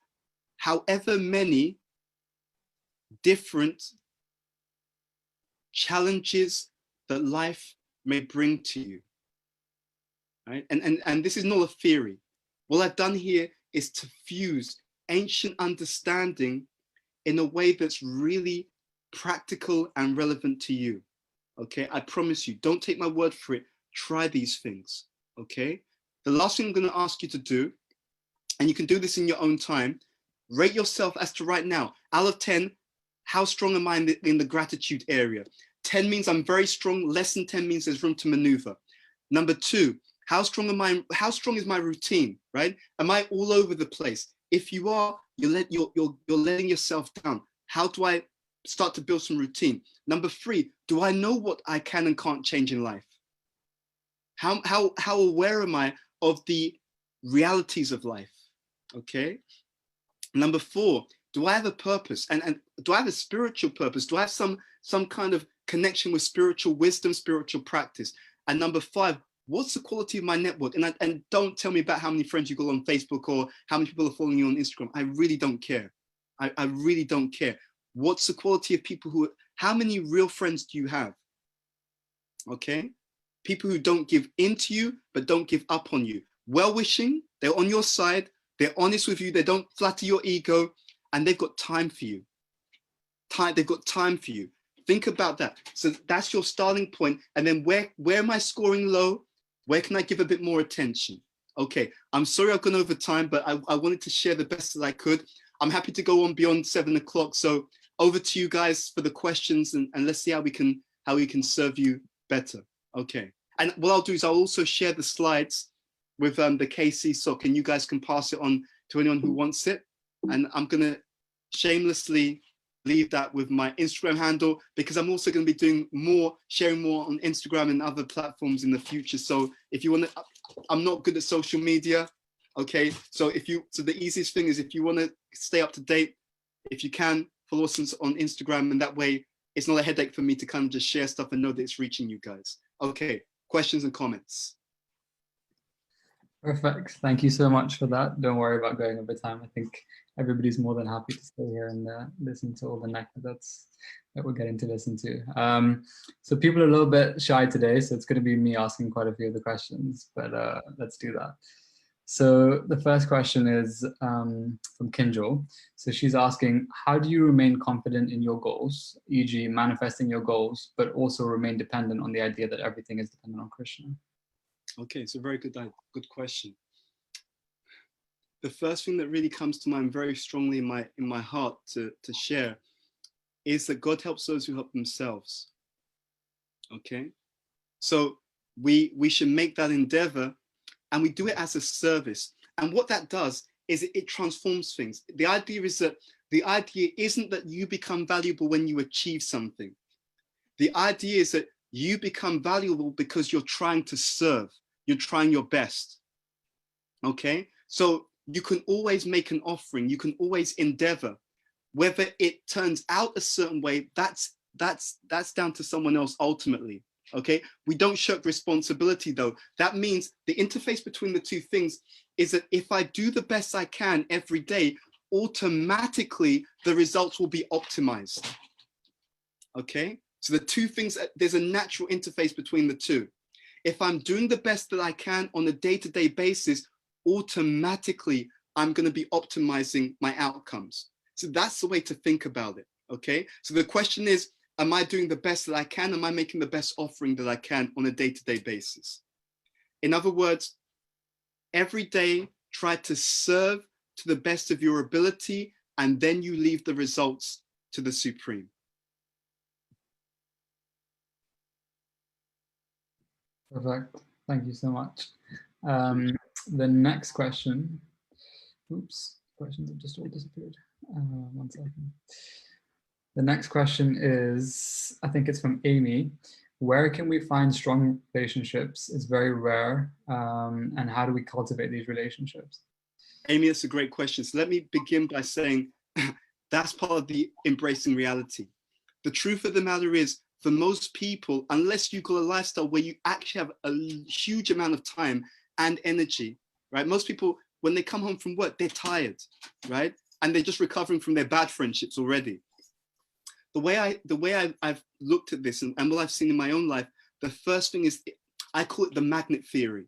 however many different challenges that life may bring to you. Right? And this is not a theory. What I've done here is to fuse ancient understanding in a way that's really practical and relevant to you. Okay, I promise you, don't take my word for it. Try these things. Okay, the last thing I'm going to ask you to do, and you can do this in your own time, rate yourself as to right now, out of 10, how strong am I in the gratitude area? 10 means I'm very strong, less than 10 means there's room to maneuver. Number 2, how strong am I? How strong is my routine, right? Am I all over the place? If you are, you're letting yourself down. How do I start to build some routine? Number 3, do I know what I can and can't change in life? How aware am I of the realities of life? Okay. Number 4, do I have a purpose? And do I have a spiritual purpose? Do I have some kind of connection with spiritual wisdom, spiritual practice? And number 5, what's the quality of my network? And don't tell me about how many friends you got on Facebook or how many people are following you on Instagram. I really don't care. I really don't care. What's the quality of people how many real friends do you have? Okay. People who don't give in to you, but don't give up on you. Well-wishing, they're on your side, they're honest with you, they don't flatter your ego, and they've got time for you. They've got time for you. Think about that. So that's your starting point. And then where am I scoring low? Where can I give a bit more attention? Okay, I'm sorry I've gone over time, but I wanted to share the best that I could. I'm happy to go on beyond 7 o'clock. So over to you guys for the questions, and let's see how we can serve you better. Okay, and what I'll do is I'll also share the slides with the KC SOC, and you guys can pass it on to anyone who wants it. And I'm gonna shamelessly leave that with my Instagram handle, because I'm also going to be sharing more on Instagram and other platforms in the future. So if you want to, I'm not good at social media. Okay. So the easiest thing is, if you want to stay up to date, if you can, follow us on Instagram, and that way it's not a headache for me to kind of just share stuff and know that it's reaching you guys. Okay. Questions and comments. Perfect. Thank you so much for that. Don't worry about going over time. I think everybody's more than happy to stay here and listen to all the anecdotes that we're getting to listen to. So people are a little bit shy today, so it's going to be me asking quite a few of the questions, but let's do that. So the first question is from Kinjal. So she's asking, how do you remain confident in your goals, e.g. manifesting your goals, but also remain dependent on the idea that everything is dependent on Krishna? Okay, it's a very good question. The first thing that really comes to mind very strongly in my heart to share is that God helps those who help themselves. Okay, so we should make that endeavor, and we do it as a service. And what that does is it transforms things. The idea isn't that you become valuable when you achieve something. The idea is that you become valuable because you're trying to serve. You're trying your best. Okay, so you can always make an offering. You can always endeavor. Whether it turns out a certain way, that's down to someone else ultimately. Okay, we don't shirk responsibility though. That means the interface between the two things is that if I do the best I can every day, automatically the results will be optimized. Okay, so the two things, there's a natural interface between the two. If I'm doing the best that I can on a day-to-day basis, automatically I'm going to be optimizing my outcomes. So that's the way to think about it. Okay, so the question is, am I doing the best that I can? Am I making the best offering that I can on a day-to-day basis? In other words, every day try to serve to the best of your ability, and then you leave the results to the Supreme. Perfect. Thank you so much. The next question, oops, questions have just all disappeared. One second. The next question is, I think it's from Amy. Where can we find strong relationships? It's very rare. And how do we cultivate these relationships? Amy, that's a great question. So let me begin by saying that's part of the embracing reality. The truth of the matter is, for most people, unless you've got a lifestyle where you actually have a huge amount of time and energy, right? Most people, when they come home from work, they're tired, right? And they're just recovering from their bad friendships already. The way I've looked at this and what I've seen in my own life, the first thing is, I call it the magnet theory.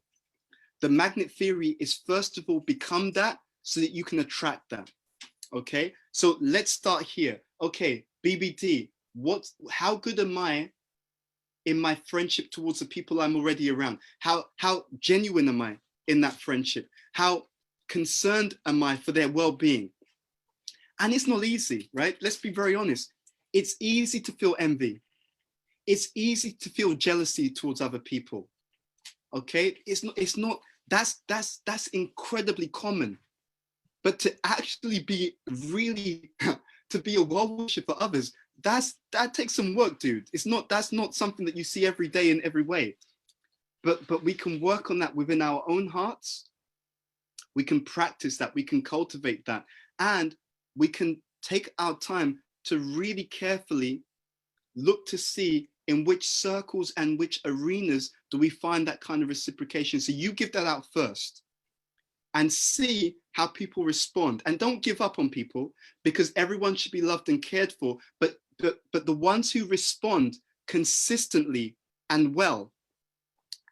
The magnet theory is, first of all, become that so that you can attract that. Okay, so let's start here. Okay, BBD, how good am I in my friendship towards the people I'm already around? How genuine am I in that friendship? How concerned am I for their well-being? And it's not easy, right? Let's be very honest. It's easy to feel envy. It's easy to feel jealousy towards other people. Okay, it's not, that's incredibly common. But to actually be really, to be a well-wisher for others, that takes some work, dude. That's not something that you see every day in every way. But we can work on that within our own hearts. We can practice that, we can cultivate that, and we can take our time to really carefully look to see in which circles and which arenas do we find that kind of reciprocation. So you give that out first and see how people respond. And don't give up on people, because everyone should be loved and cared for. But the ones who respond consistently and well,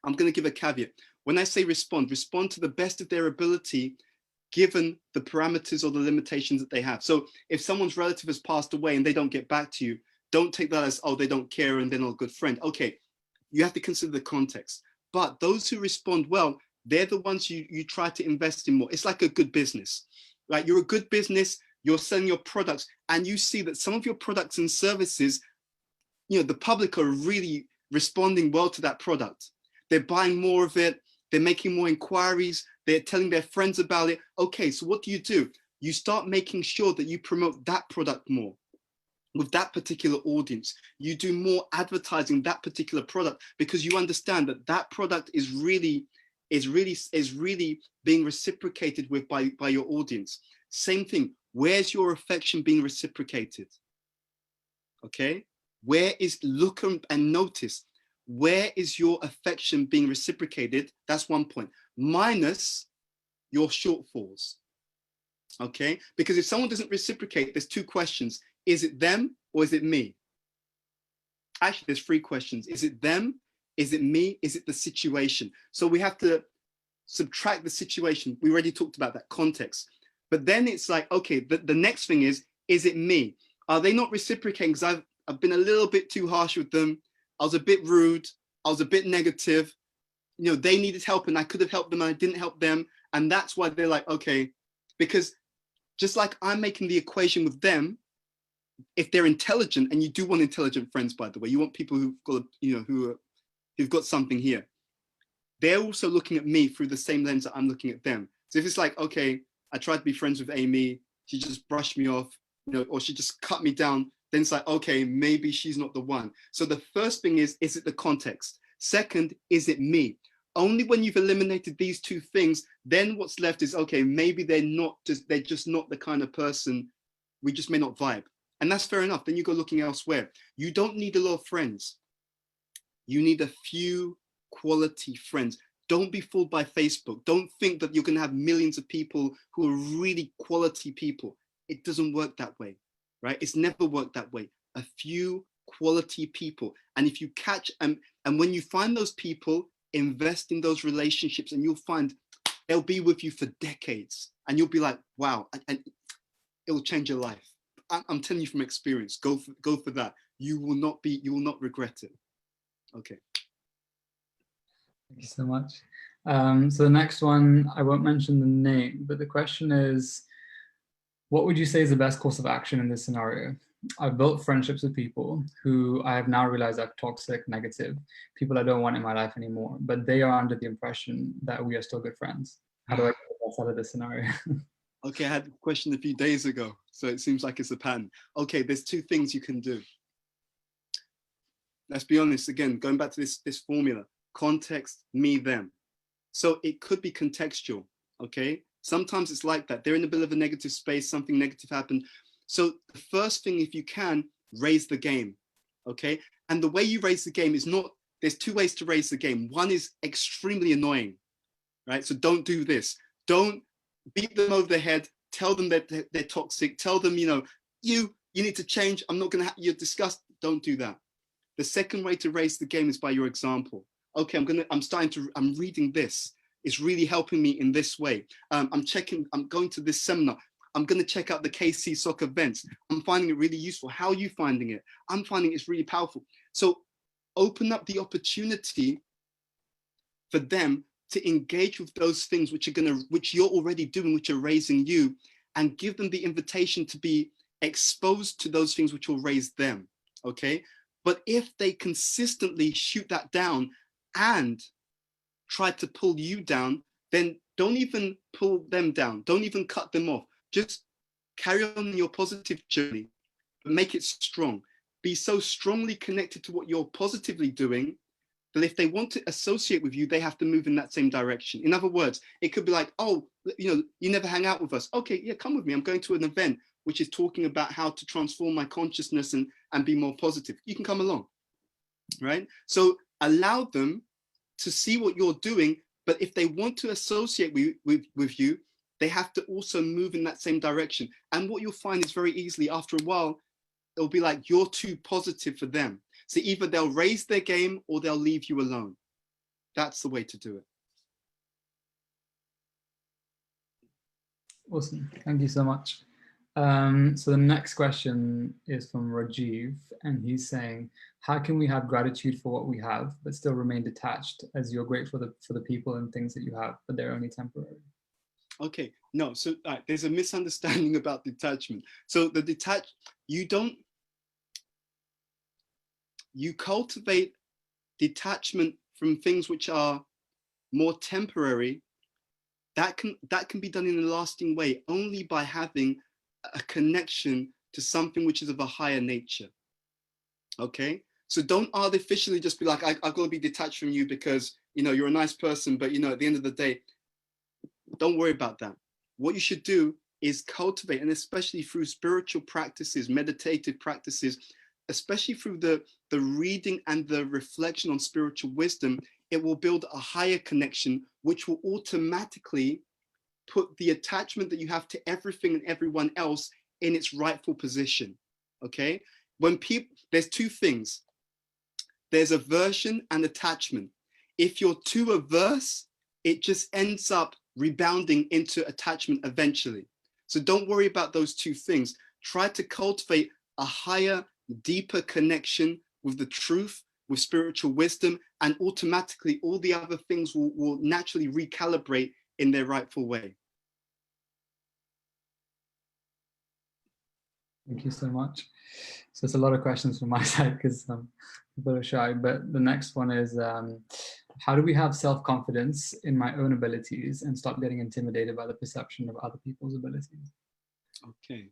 I'm going to give a caveat. When I say respond to the best of their ability, given the parameters or the limitations that they have. So if someone's relative has passed away and they don't get back to you, don't take that as, oh, they don't care and they're not a good friend. Okay, you have to consider the context. But those who respond well, they're the ones you try to invest in more. It's like a good business, right? You're a good business, you're selling your products, and you see that some of your products and services, the public are really responding well to that product. They're buying more of it, they're making more inquiries, they're telling their friends about it. Okay, so what do? You start making sure that you promote that product more with that particular audience. You do more advertising that particular product, because you understand that that product is really being reciprocated with by your audience. Same thing, where's your affection being reciprocated? Okay, look and notice, where is your affection being reciprocated? That's one point, minus your shortfalls. Okay, because if someone doesn't reciprocate, there's two questions. Is it them or is it me? Actually, there's three questions. Is it them? Is it me? Is it the situation? So we have to subtract the situation. We already talked about that context. But then it's like, okay, the next thing is it me? Are they not reciprocating because I've been a little bit too harsh with them? I was a bit rude. I was a bit negative. They needed help and I could have helped them and I didn't help them. And that's why they're like, okay, because just like I'm making the equation with them, if they're intelligent, and you do want intelligent friends, by the way, you want people who've got, who've got something here. They're also looking at me through the same lens that I'm looking at them. So if it's like, okay, I tried to be friends with Amy, she just brushed me off, or she just cut me down, then it's like, okay, maybe she's not the one. So the first thing is it the context? Second, is it me? Only when you've eliminated these two things, then what's left is, okay, maybe they're just not the kind of person, we just may not vibe. And that's fair enough. Then you go looking elsewhere. You don't need a lot of friends. You need a few quality friends. Don't be fooled by Facebook. Don't think that you're going to have millions of people who are really quality people. It doesn't work that way, right? It's never worked that way. A few quality people. And if you catch, and when you find those people, invest in those relationships, and you'll find they'll be with you for decades. And you'll be like, wow, and it'll change your life. I'm telling you from experience, go for that. You will not regret it. Okay. Thank you so much. So the next one, I won't mention the name, but the question is, what would you say is the best course of action in this scenario? I've built friendships with people who I have now realized are toxic, negative, people I don't want in my life anymore, but they are under the impression that we are still good friends. How do I get the best out of this scenario? Okay, I had a question a few days ago, so it seems like it's a pattern. Okay, there's two things you can do. Let's be honest, again, going back to this formula, context, me, them. So it could be contextual, okay? Sometimes it's like that. They're in a bit of a negative space, something negative happened. So the first thing, if you can, raise the game, okay? And the way you raise the game is not, there's two ways to raise the game. One is extremely annoying, right? So don't do this. Don't beat them over the head, tell them that they're toxic, tell them, you need to change. I'm not gonna, you're disgusted. Don't do that. The second way to raise the game is by your example. Okay, I'm reading this. It's really helping me in this way. I'm going to this seminar. I'm going to check out the KC soccer events. I'm finding it really useful. How are you finding it? I'm finding it's really powerful. So open up the opportunity for them to engage with those things which you're already doing, which are raising you, and give them the invitation to be exposed to those things which will raise them. Okay. But if they consistently shoot that down and try to pull you down, then don't even pull them down. Don't even cut them off. Just carry on your positive journey, but make it strong. Be so strongly connected to what you're positively doing that if they want to associate with you, they have to move in that same direction. In other words, it could be like, oh, you never hang out with us. Okay, yeah, come with me. I'm going to an event which is talking about how to transform my consciousness and be more positive. You can come along, right? So allow them to see what you're doing, but if they want to associate with you, they have to also move in that same direction. And what you'll find is very easily, after a while, it'll be like you're too positive for them. So either they'll raise their game or they'll leave you alone. That's the way to do it. Awesome. Thank you so much. So the next question is from Rajiv, and he's saying, how can we have gratitude for what we have, but still remain detached, as you're grateful for the people and things that you have, but they're only temporary? Okay, no, so there's a misunderstanding about detachment. So you cultivate detachment from things which are more temporary. That can be done in a lasting way only by having a connection to something which is of a higher nature. Okay, so don't artificially just be like, I've got to be detached from you because you're a nice person, but at the end of the day, don't worry about that. What you should do is cultivate, and especially through spiritual practices, meditative practices, especially through the reading and the reflection on spiritual wisdom, it will build a higher connection, which will automatically put the attachment that you have to everything and everyone else in its rightful position. Okay, there's two things. There's aversion and attachment. If you're too averse, it just ends up rebounding into attachment eventually. So don't worry about those two things. Try to cultivate a higher, deeper connection with the truth, with spiritual wisdom, and automatically all the other things will naturally recalibrate in their rightful way. Thank you so much. So it's a lot of questions from my side because people are shy, but the next one is, how do we have self-confidence in my own abilities and stop getting intimidated by the perception of other people's abilities? Okay.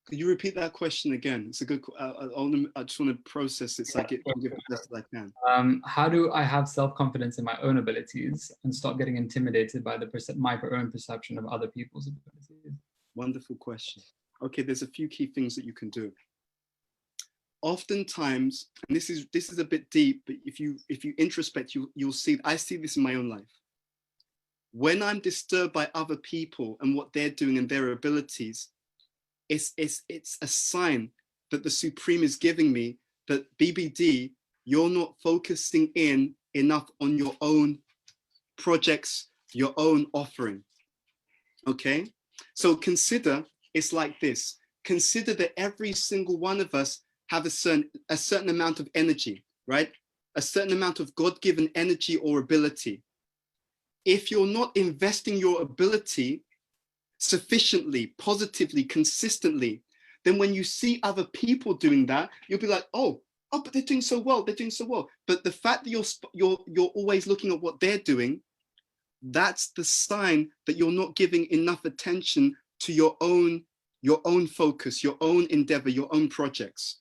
Could you repeat that question again? It's a good, I just want to process it so I can give it the best that I can. How do I have self-confidence in my own abilities and stop getting intimidated by my own perception of other people's abilities? Wonderful question. Okay, there's a few key things that you can do. Oftentimes, and this is a bit deep, but if you introspect, you'll see, I see this in my own life. When I'm disturbed by other people and what they're doing and their abilities, it's a sign that the Supreme is giving me that BBD, you're not focusing in enough on your own projects, your own offering. Okay, so consider it's like this. Consider that every single one of us have a certain amount of energy, right? A certain amount of God-given energy or ability. If you're not investing your ability sufficiently, positively, consistently, then when you see other people doing that, you'll be like, oh, but they're doing so well, they're doing so well. But the fact that you're always looking at what they're doing, that's the sign that you're not giving enough attention to your own focus, your own endeavor, your own projects.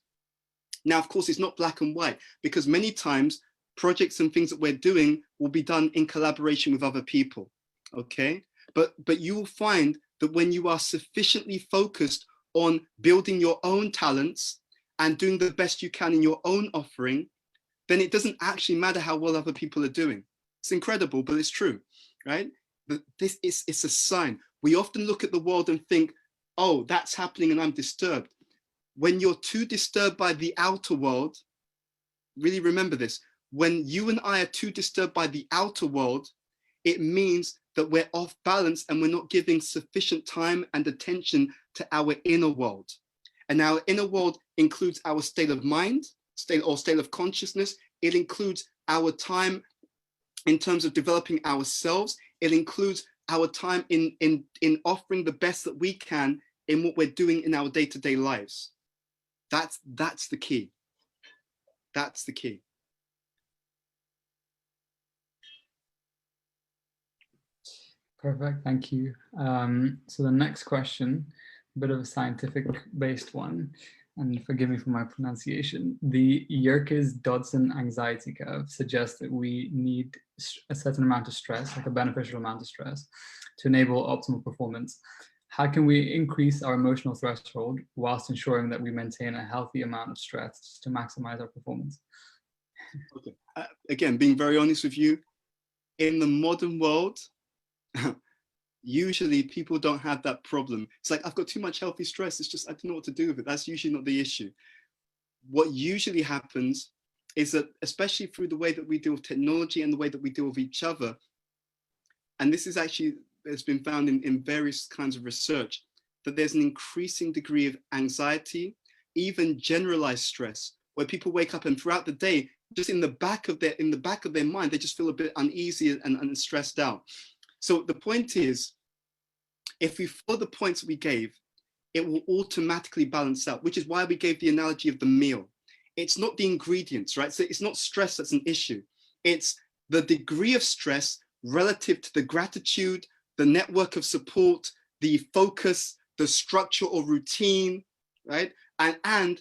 Now, of course, it's not black and white, because many times projects and things that we're doing will be done in collaboration with other people, okay? But you will find that when you are sufficiently focused on building your own talents and doing the best you can in your own offering, then it doesn't actually matter how well other people are doing. It's incredible, but it's true, right? But it's a sign. We often look at the world and think, oh, that's happening and I'm disturbed. When you're too disturbed by the outer world, really remember this, when you and I are too disturbed by the outer world, it means that we're off balance and we're not giving sufficient time and attention to our inner world. And our inner world includes our state of mind, state of consciousness. It includes our time in terms of developing ourselves. It includes our time in offering the best that we can in what we're doing in our day-to-day lives. That's the key. That's the key. Perfect, thank you. So the next question, a bit of a scientific-based one, and forgive me for my pronunciation. The Yerkes-Dodson anxiety curve suggests that we need a certain amount of stress, like a beneficial amount of stress, to enable optimal performance. How can we increase our emotional threshold whilst ensuring that we maintain a healthy amount of stress to maximize our performance? Okay. Again, being very honest with you, in the modern world, usually people don't have that problem. It's like, I've got too much healthy stress. It's just, I don't know what to do with it. That's usually not the issue. What usually happens is that, especially through the way that we deal with technology and the way that we deal with each other, and this is actually, it's been found in various kinds of research, that there's an increasing degree of anxiety, even generalized stress, where people wake up and throughout the day, just in the back of their mind, they just feel a bit uneasy and stressed out. So the point is, if we follow the points that we gave, it will automatically balance out, which is why we gave the analogy of the meal. It's not the ingredients, right? So it's not stress that's an issue. It's the degree of stress relative to the gratitude, the network of support, the focus, the structure or routine, right? And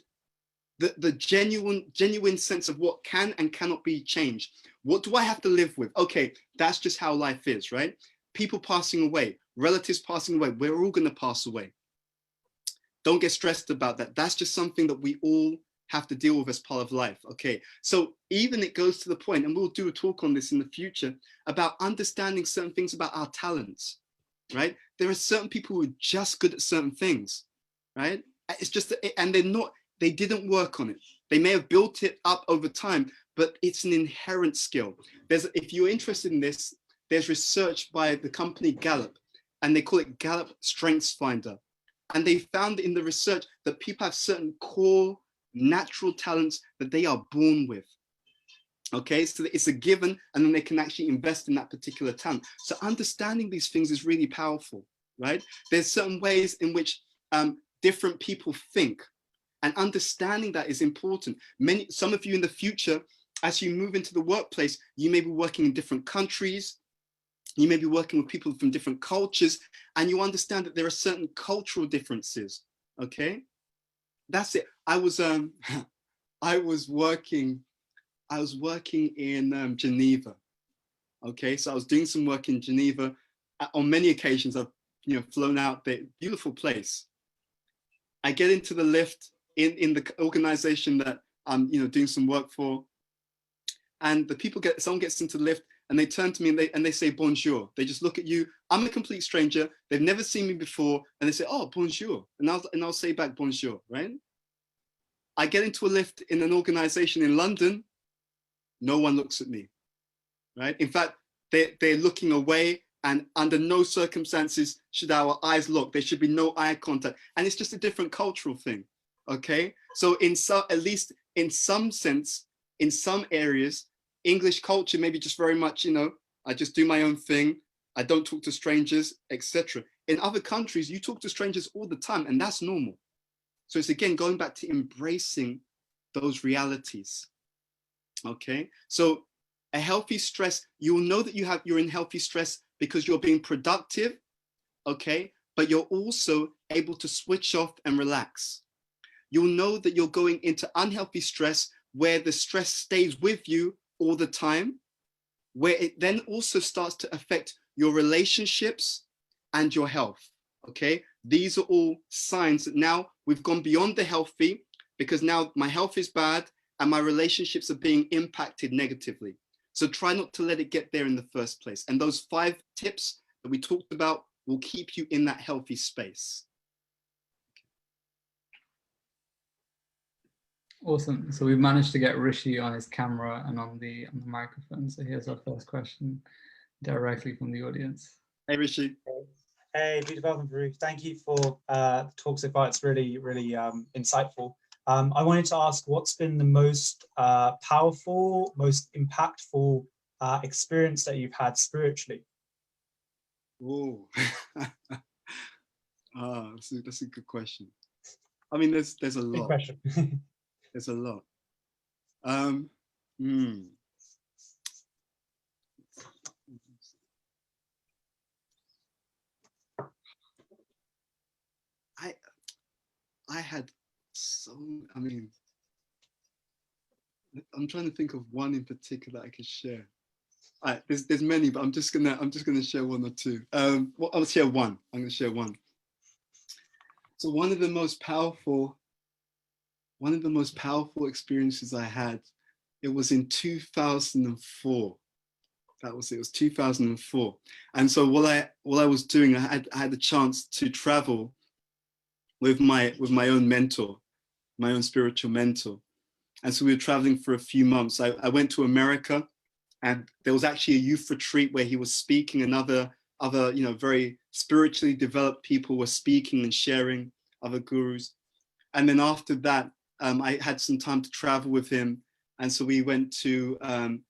the genuine sense of what can and cannot be changed. What do I have to live with? Okay, that's just how life is, right? People passing away, relatives passing away, we're all gonna pass away. Don't get stressed about that. That's just something that we all have to deal with as part of life, okay? So even it goes to the point, and we'll do a talk on this in the future, about understanding certain things about our talents, right? There are certain people who are just good at certain things, right? It's just, and they didn't work on it. They may have built it up over time, but it's an inherent skill. If you're interested in this, there's research by the company Gallup, and they call it Gallup Strengths Finder. And they found in the research that people have certain core natural talents that they are born with. Okay, so it's a given, and then they can actually invest in that particular talent. So understanding these things is really powerful, right? There's certain ways in which different people think, and understanding that is important. Some of you in the future, as you move into the workplace, you may be working in different countries, you may be working with people from different cultures, and you understand that there are certain cultural differences, okay? That's it. I was working in Geneva, okay? So I was doing some work in Geneva. On many occasions, I've flown out there, beautiful place. I get into the lift in the organization that I'm doing some work for, and someone gets into the lift, and they turn to me and they say bonjour. They just look at you. I'm a complete stranger. They've never seen me before, and they say, oh, bonjour, and I'll say back bonjour, right? I get into a lift in an organization in London. No one looks at me, right? In fact, they're looking away, and under no circumstances should our eyes lock. There should be no eye contact, and it's just a different cultural thing, okay? So at least in some sense, in some areas, English culture maybe just very much, I just do my own thing. I don't talk to strangers, etc. In other countries, you talk to strangers all the time, and that's normal. So it's again going back to embracing those realities. Okay, so a healthy stress, you will know that you're in healthy stress because you're being productive, okay? But you're also able to switch off and relax. You'll know that you're going into unhealthy stress where the stress stays with you all the time, where it then also starts to affect your relationships and your health, okay? These are all signs that now we've gone beyond the healthy, because now my health is bad and my relationships are being impacted negatively. So try not to let it get there in the first place. And those 5 tips that we talked about will keep you in that healthy space. Awesome. So we've managed to get Rishi on his camera and on the microphone. So here's our first question directly from the audience. Hey, Rishi. Hey, Bhuta Bhavana. Thank you for the talk so far. It's really, really insightful. I wanted to ask, what's been the most powerful, most impactful experience that you've had spiritually? Oh, that's a good question. I mean, there's a lot. Good question. There's a lot. I had so, I mean, I'm trying to think of one in particular I could share. There's many, but I'm just gonna share 1 or 2. Well, I'll share one. I'm gonna share one. So one of the most powerful experiences I had, it was in 2004. That was it. It was 2004. And so while I was doing, I had the chance to travel with my own mentor, my own spiritual mentor. And so we were traveling for a few months. I went to America, and there was actually a youth retreat where he was speaking, and other very spiritually developed people were speaking and sharing, other gurus. And then after that, I had some time to travel with him. And so we went to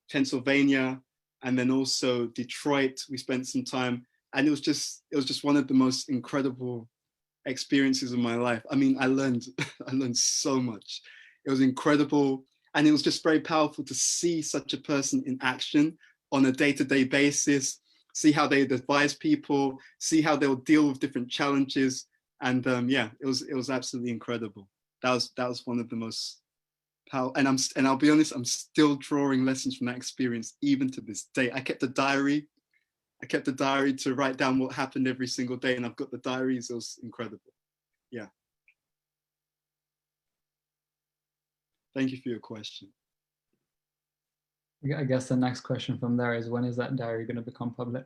Pennsylvania, and then also Detroit. We spent some time, and it was just one of the most incredible experiences of my life. I mean, I learned so much. It was incredible, and it was just very powerful to see such a person in action on a day-to-day basis, see how they advise people, see how they'll deal with different challenges. And yeah, it was absolutely incredible. That was one of the most powerful, and I'll be honest, I'm still drawing lessons from that experience even to this day. I kept a diary to write down what happened every single day, and I've got the diaries. It was incredible. Yeah. Thank you for your question. I guess the next question from there is, when is that diary going to become public?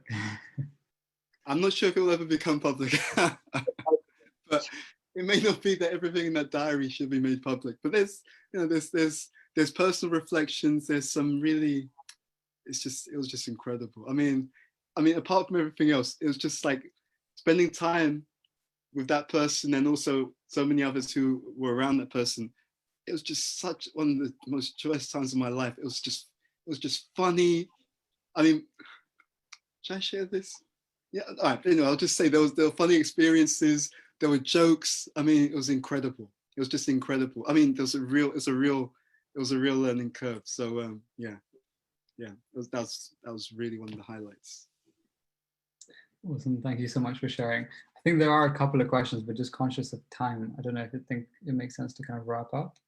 I'm not sure if it will ever become public, but it may not be that everything in that diary should be made public. But there's personal reflections. There's some really, it was just incredible. I mean, apart from everything else, it was just like spending time with that person, and also so many others who were around that person. It was just such one of the most joyous times of my life. It was just funny. I mean, should I share this? Yeah, all right. I'll just say there were funny experiences. There were jokes. I mean, it was incredible. It was just incredible. I mean, it was a real learning curve. So yeah, that was really one of the highlights. Awesome. Thank you so much for sharing. I think there are a couple of questions, but just conscious of time, I don't know if you think it makes sense to kind of wrap up,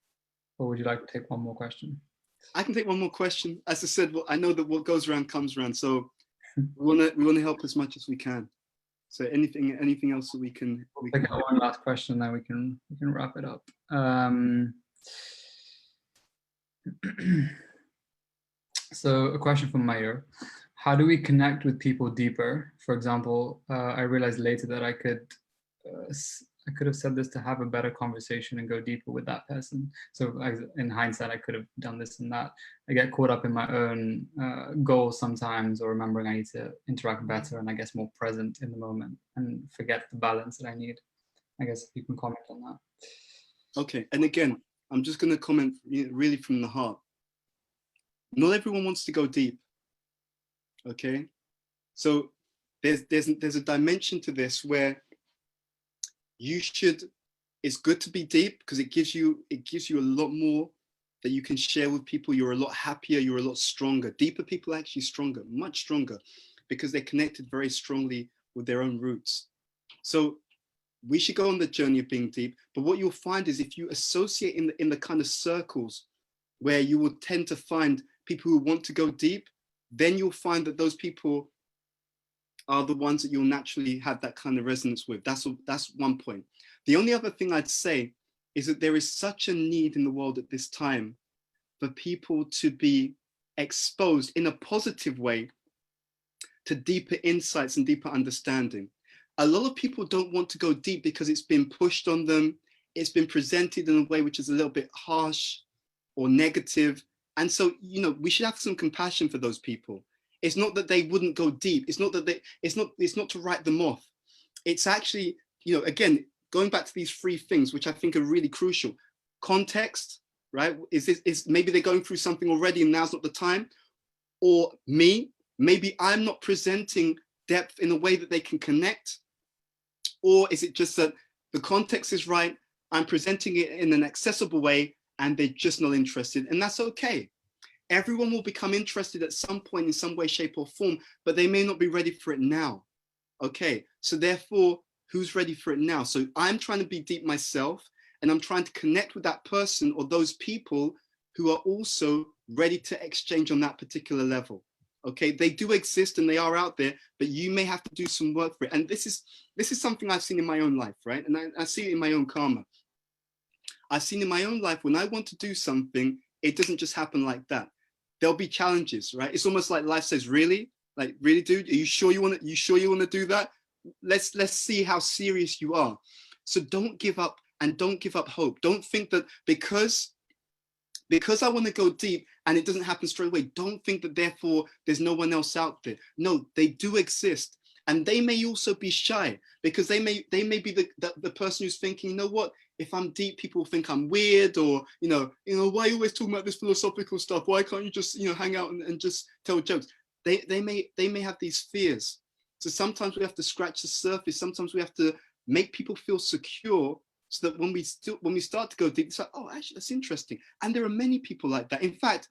or would you like to take one more question? I can take one more question. As I said, well, I know that what goes around comes around. So we want to help as much as we can. So anything else that we can take one last question, then we can wrap it up. So a question from Mayor. How do we connect with people deeper? For example, I realized later that I could have said this to have a better conversation and go deeper with that person. So in hindsight, I could have done this and that. I get caught up in my own goals sometimes, or remembering I need to interact better and I guess more present in the moment, and forget the balance that I need. I guess if you can comment on that. Okay, and again, I'm just going to comment really from the heart. Not everyone wants to go deep. Okay, so there's a dimension to this where it's good to be deep, because it gives you a lot more that you can share with people. You're a lot happier, you're a lot stronger. Deeper people are actually stronger, much stronger. because they're connected very strongly with their own roots. So we should go on the journey of being deep. But what you'll find is if you associate in the kind of circles where you will tend to find people who want to go deep, then you'll find that those people are the ones that you'll naturally have that kind of resonance with. That's one point. The only other thing I'd say is that there is such a need in the world at this time for people to be exposed in a positive way to deeper insights and deeper understanding. A lot of people don't want to go deep because it's been pushed on them. It's been presented in a way which is a little bit harsh or negative. And so, you know, we should have some compassion for those people. It's not that they wouldn't go deep. It's not that it's not to write them off. It's actually, you know, again, going back to these three things, which I think are really crucial. Context, right? Is maybe they're going through something already and now's not the time. Or maybe I'm not presenting depth in a way that they can connect. Or is it just that the context is right, I'm presenting it in an accessible way and they're just not interested, and that's okay. Everyone will become interested at some point in some way, shape or form, but they may not be ready for it now. Okay, so therefore, who's ready for it now? So I'm trying to be deep myself, and I'm trying to connect with that person or those people who are also ready to exchange on that particular level. Okay, they do exist and they are out there, but you may have to do some work for it. And this is something I've seen in my own life, right? And I see it in my own karma. I've seen in my own life, when I want to do something, it doesn't just happen like that. There'll be challenges, right? It's almost like life says, really? Like, really, dude? Are you sure you want to do that? Let's see how serious you are. So don't give up, and don't give up hope. Don't think that because I want to go deep and it doesn't happen straight away, don't think that therefore there's no one else out there. No, they do exist. And they may also be shy, because they may be the person who's thinking, you know what, if I'm deep, people think I'm weird, or, you know, why are you always talking about this philosophical stuff? Why can't you just, you know, hang out and just tell jokes? They may have these fears. So sometimes we have to scratch the surface. Sometimes we have to make people feel secure, so that when we start to go deep, it's like, oh, actually, that's interesting. And there are many people like that. In fact,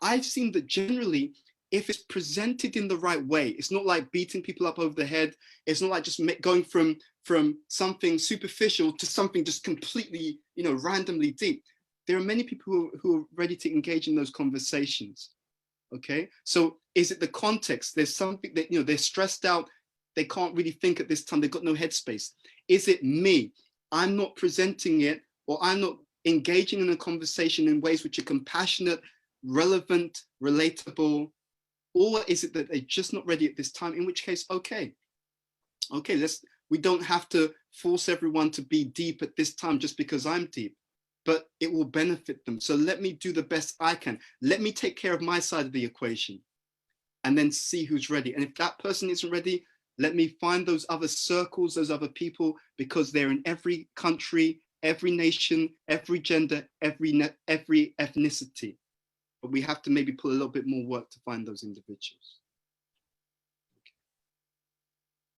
I've seen that generally, if it's presented in the right way, it's not like beating people up over the head. It's not like just going from something superficial to something just completely, you know, randomly deep. There are many people who are ready to engage in those conversations. Okay, so is it the context? There's something that, you know, they're stressed out. They can't really think at this time. They've got no headspace. Is it me? I'm not presenting it, or I'm not engaging in a conversation in ways which are compassionate, relevant, relatable, or is it that they're just not ready at this time? In which case, okay, we don't have to force everyone to be deep at this time just because I'm deep, but it will benefit them. So let me do the best I can. Let me take care of my side of the equation, and then see who's ready. And if that person isn't ready, let me find those other circles, those other people, because they're in every country, every nation, every gender, every ethnicity. But we have to maybe put a little bit more work to find those individuals.